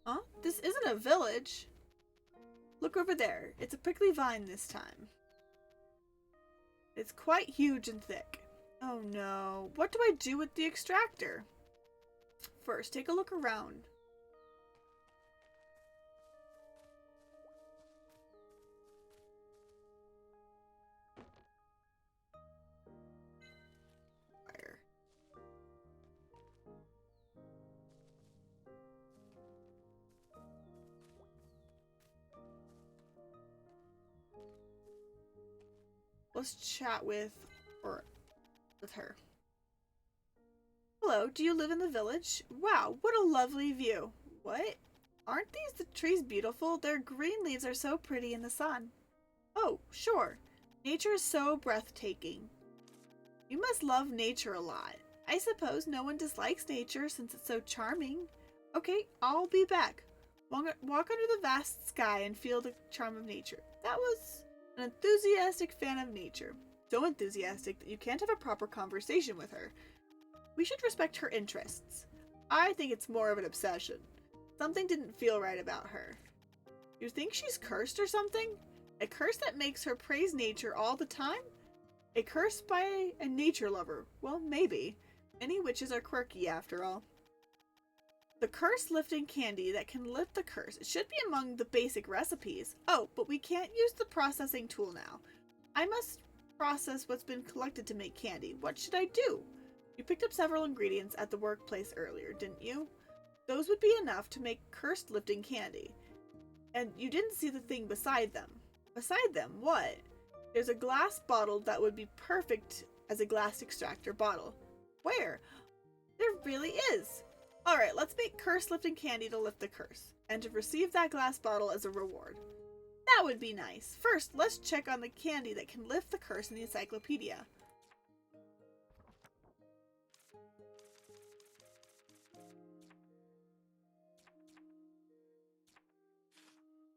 Huh? This isn't a village. Look over there. It's a prickly vine this time. It's quite huge and thick. Oh no. What do I do with the extractor? First, take a look around. Fire. Let's chat with her. Hello, do you live in the village? Wow, what a lovely view. What? Aren't these the trees beautiful? Their green leaves are so pretty in the sun. Oh, sure. Nature is so breathtaking. You must love nature a lot. I suppose no one dislikes nature since it's so charming. Okay, I'll be back. Walk under the vast sky and feel the charm of nature. That was an enthusiastic fan of nature. So enthusiastic that you can't have a proper conversation with her. We should respect her interests. I think it's more of an obsession. Something didn't feel right about her. You think she's cursed or something? A curse that makes her praise nature all the time? A curse by a nature lover? Well, maybe. Many witches are quirky after all. The curse lifting candy that can lift the curse. It should be among the basic recipes. Oh, but we can't use the processing tool now. I must process what's been collected to make candy. What should I do? You picked up several ingredients at the workplace earlier, didn't you? Those would be enough to make curse lifting candy. And you didn't see the thing beside them. Beside them, what? There's a glass bottle that would be perfect as a glass extractor bottle. Where? There really is. Alright, let's make curse lifting candy to lift the curse, and to receive that glass bottle as a reward. That would be nice. First, let's check on the candy that can lift the curse in the encyclopedia.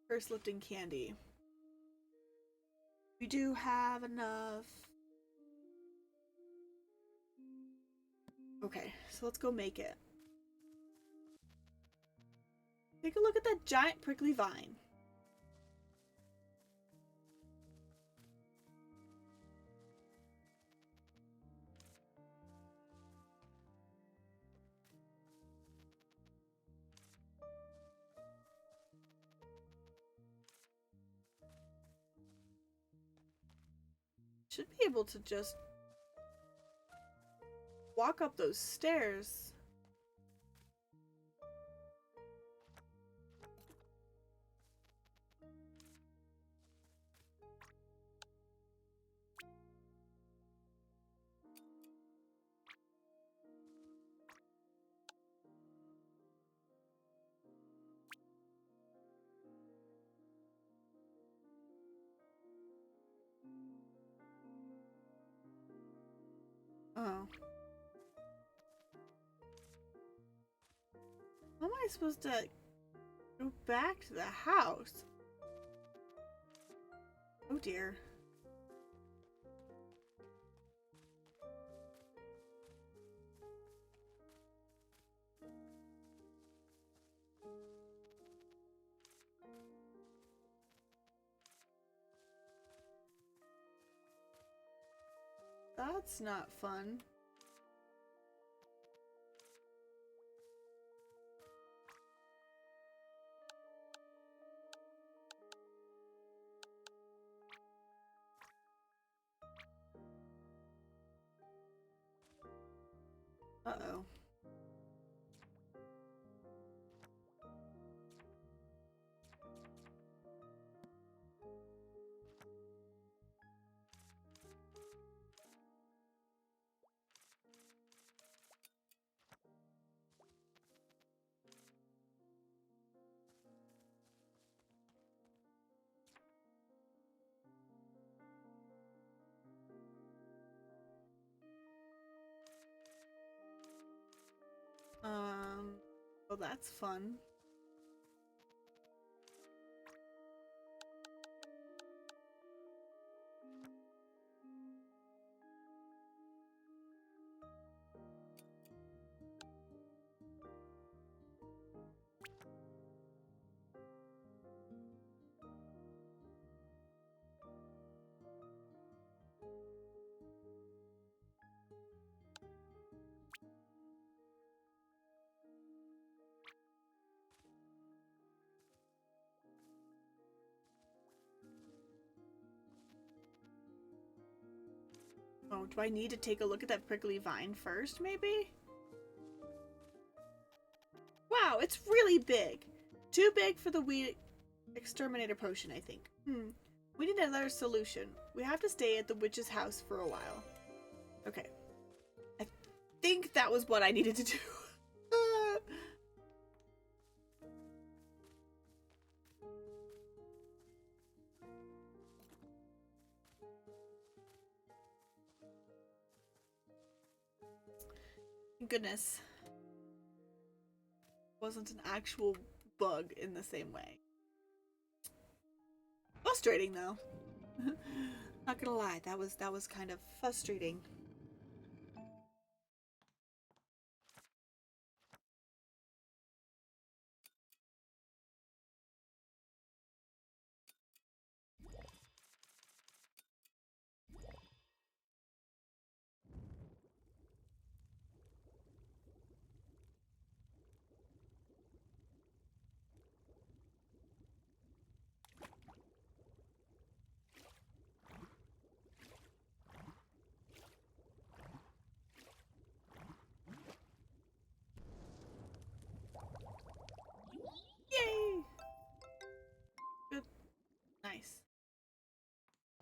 Curse lifting candy. We do have enough. Okay, so let's go make it. Take a look at that giant prickly vine. Should be able to just walk up those stairs. Oh. How am I supposed to go back to the house? Oh dear. That's not fun. Uh-oh. Well, that's fun. Oh, do I need to take a look at that prickly vine first, maybe? Wow, it's really big. Too big for the weed exterminator potion, I think. We need another solution. We have to stay at the witch's house for a while. Okay. I think that was what I needed to do. Goodness. Wasn't an actual bug in the same way. Frustrating though. Not gonna lie, that was kind of frustrating. Yay! Good. Nice.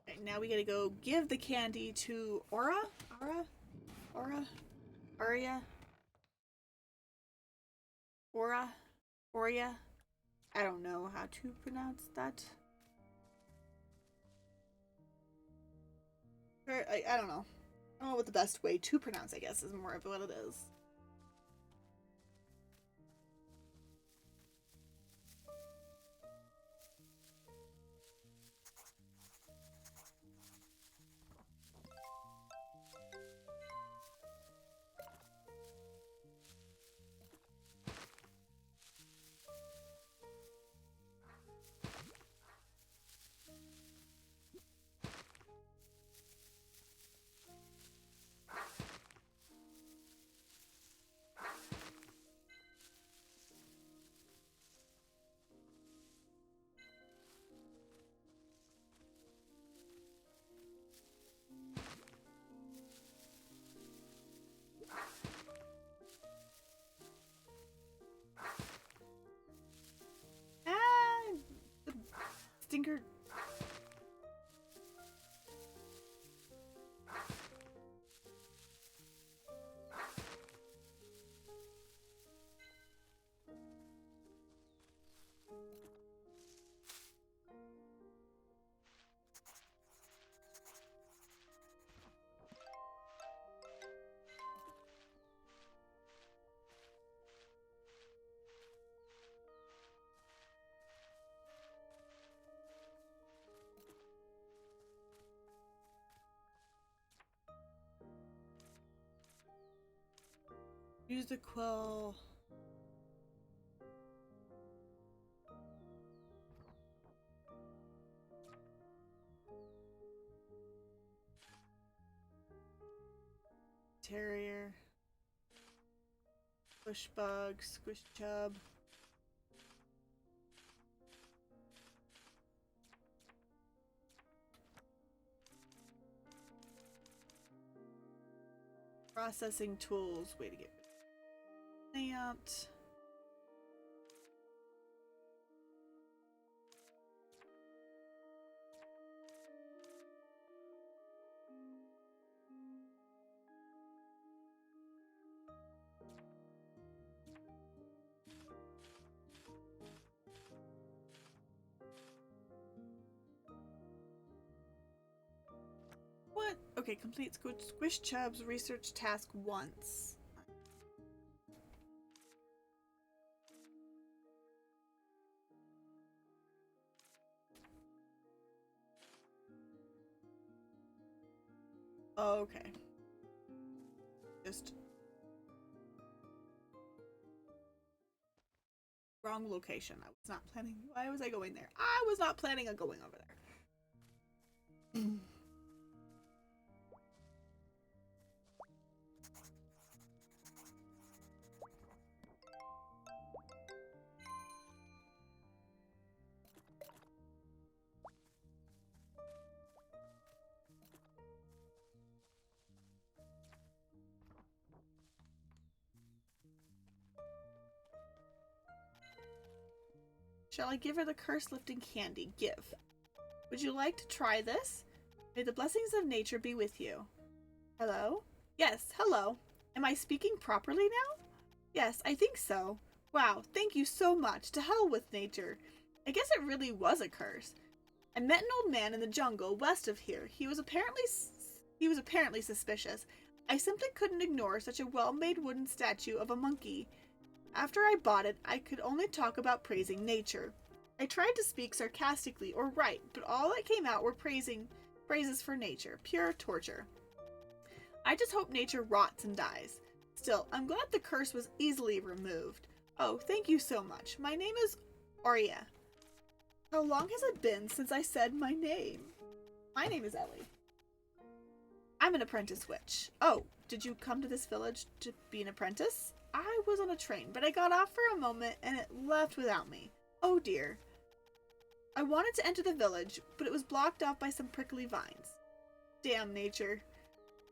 Okay, now we gotta go give the candy to Aura? Aria? Auria? I don't know how to pronounce that. I don't know. I don't know what the best way to pronounce, I guess, is more of what it is. Ah! The stinker. Use the quill. Terrier. Bush bug, squish chub. Processing tools. Way to get rid of plant. What? Okay, complete Squish Chub's research task once. Okay. Just wrong location. I was not planning. Why was I going there? I was not planning on going over there. Shall I give her the curse-lifting candy? Give. Would you like to try this? May the blessings of nature be with you. Hello? Yes, hello. Am I speaking properly now? Yes, I think so. Wow, thank you so much. To hell with nature. I guess it really was a curse. I met an old man in the jungle west of here. He was apparently suspicious. I simply couldn't ignore such a well-made wooden statue of a monkey. After I bought it, I could only talk about praising nature. I tried to speak sarcastically or write, but all that came out were praises for nature. Pure torture. I just hope nature rots and dies. Still, I'm glad the curse was easily removed. Oh, thank you so much. My name is Aurea. How long has it been since I said my name? My name is Ellie. I'm an apprentice witch. Oh, did you come to this village to be an apprentice? I was on a train, but I got off for a moment and it left without me. Oh dear. I wanted to enter the village, but it was blocked off by some prickly vines. Damn nature.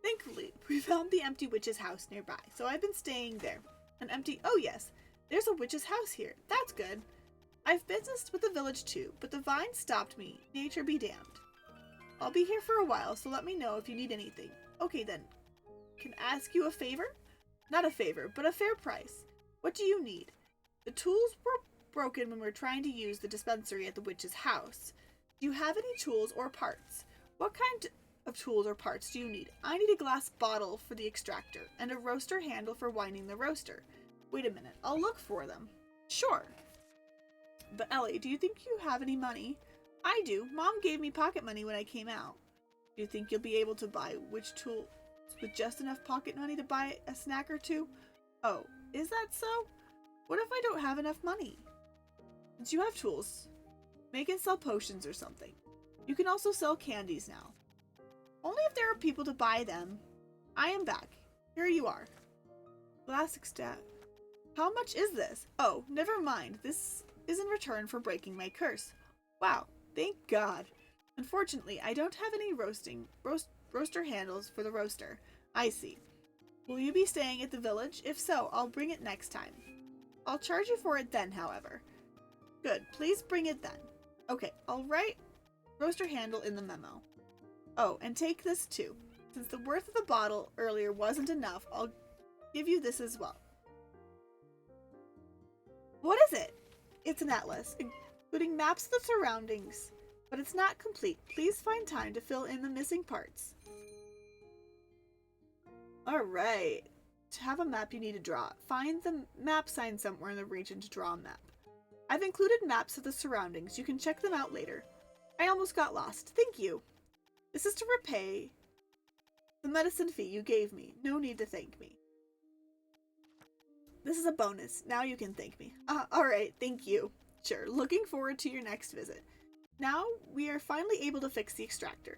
Thankfully, we found the empty witch's house nearby, so I've been staying there. Oh yes, there's a witch's house here. That's good. I've businessed with the village too, but the vines stopped me. Nature be damned. I'll be here for a while, so let me know if you need anything. Okay then. Can I ask you a favor? Not a favor, but a fair price. What do you need? The tools were broken when we were trying to use the dispensary at the witch's house. Do you have any tools or parts? What kind of tools or parts do you need? I need a glass bottle for the extractor, and a roaster handle for winding the roaster. Wait a minute, I'll look for them. Sure. But Ellie, do you think you have any money? I do. Mom gave me pocket money when I came out. Do you think you'll be able to buy witch tools with just enough pocket money to buy a snack or two? Oh, is that so? What if I don't have enough money? Since you have tools, make and sell potions or something. You can also sell candies now. Only if there are people to buy them. I am back. Here you are. Classic stat. How much is this? Oh, never mind. This is in return for breaking my curse. Wow, thank God. Unfortunately, I don't have any roaster handles for the roaster. I see. Will you be staying at the village? If so, I'll bring it next time. I'll charge you for it then, however. Good, please bring it then. Okay, I'll write roaster handle in the memo. Oh, and take this too. Since the worth of the bottle earlier wasn't enough, I'll give you this as well. What is it? It's an atlas, including maps of the surroundings. But it's not complete. Please find time to fill in the missing parts. Alright. To have a map, you need to draw. Find the map sign somewhere in the region to draw a map. I've included maps of the surroundings. You can check them out later. I almost got lost. Thank you. This is to repay the medicine fee you gave me. No need to thank me. This is a bonus. Now you can thank me. Alright, thank you. Sure, looking forward to your next visit. Now we are finally able to fix the extractor.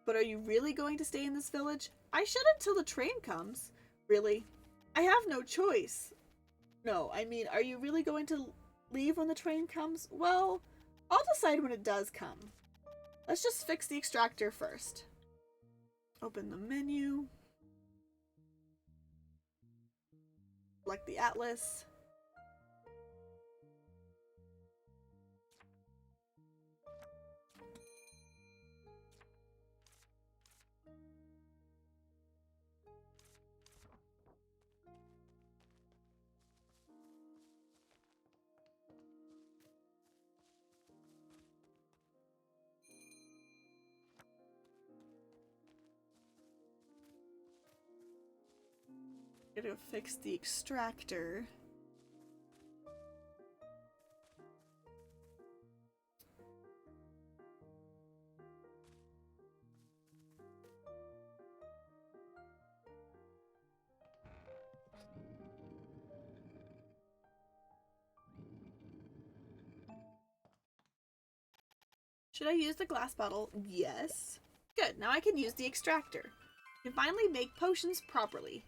But are you really going to stay in this village? I should until the train comes. Really? I have no choice. No, I mean, are you really going to leave when the train comes? Well, I'll decide when it does come. Let's just fix the extractor first. Open the menu. Select the atlas. Gotta fix the extractor. Should I use the glass bottle? Yes. Good, now I can use the extractor. I can finally make potions properly.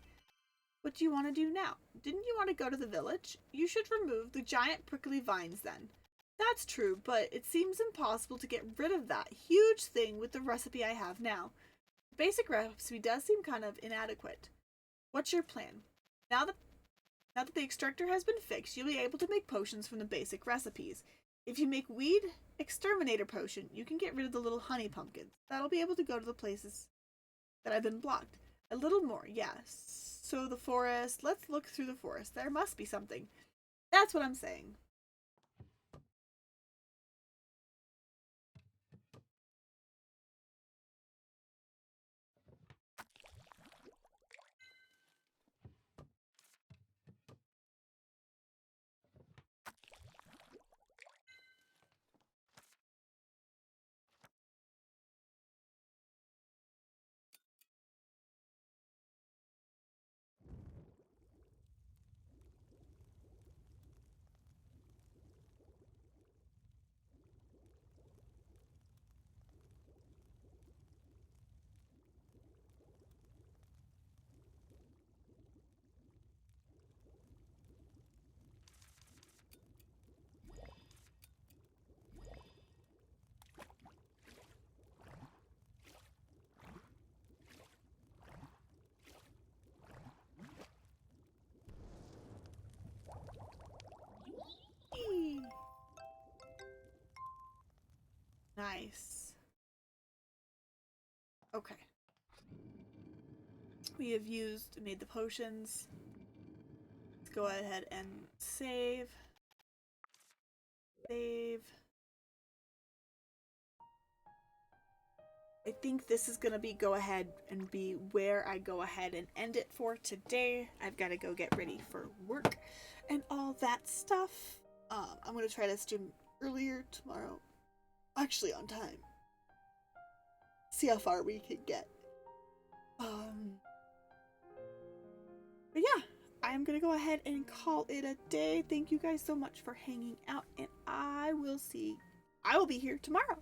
What do you want to do now? Didn't you want to go to the village? You should remove the giant prickly vines then. That's true, but it seems impossible to get rid of that huge thing with the recipe I have now. The basic recipe does seem kind of inadequate. What's your plan? Now that the extractor has been fixed, you'll be able to make potions from the basic recipes. If you make weed exterminator potion, you can get rid of the little honey pumpkins. That'll be able to go to the places that have been blocked. A little more, yes. So the forest, let's look through the forest. There must be something. That's what I'm saying. Nice. Okay. We have made the potions. Let's go ahead and save. Save. I think this is gonna go ahead and be where I go ahead and end it for today. I've got to go get ready for work and all that stuff. I'm gonna try to stream earlier tomorrow. Actually, on time. See how far we can get. But yeah, I'm gonna go ahead and call it a day. Thank you guys so much for hanging out, and I will be here tomorrow.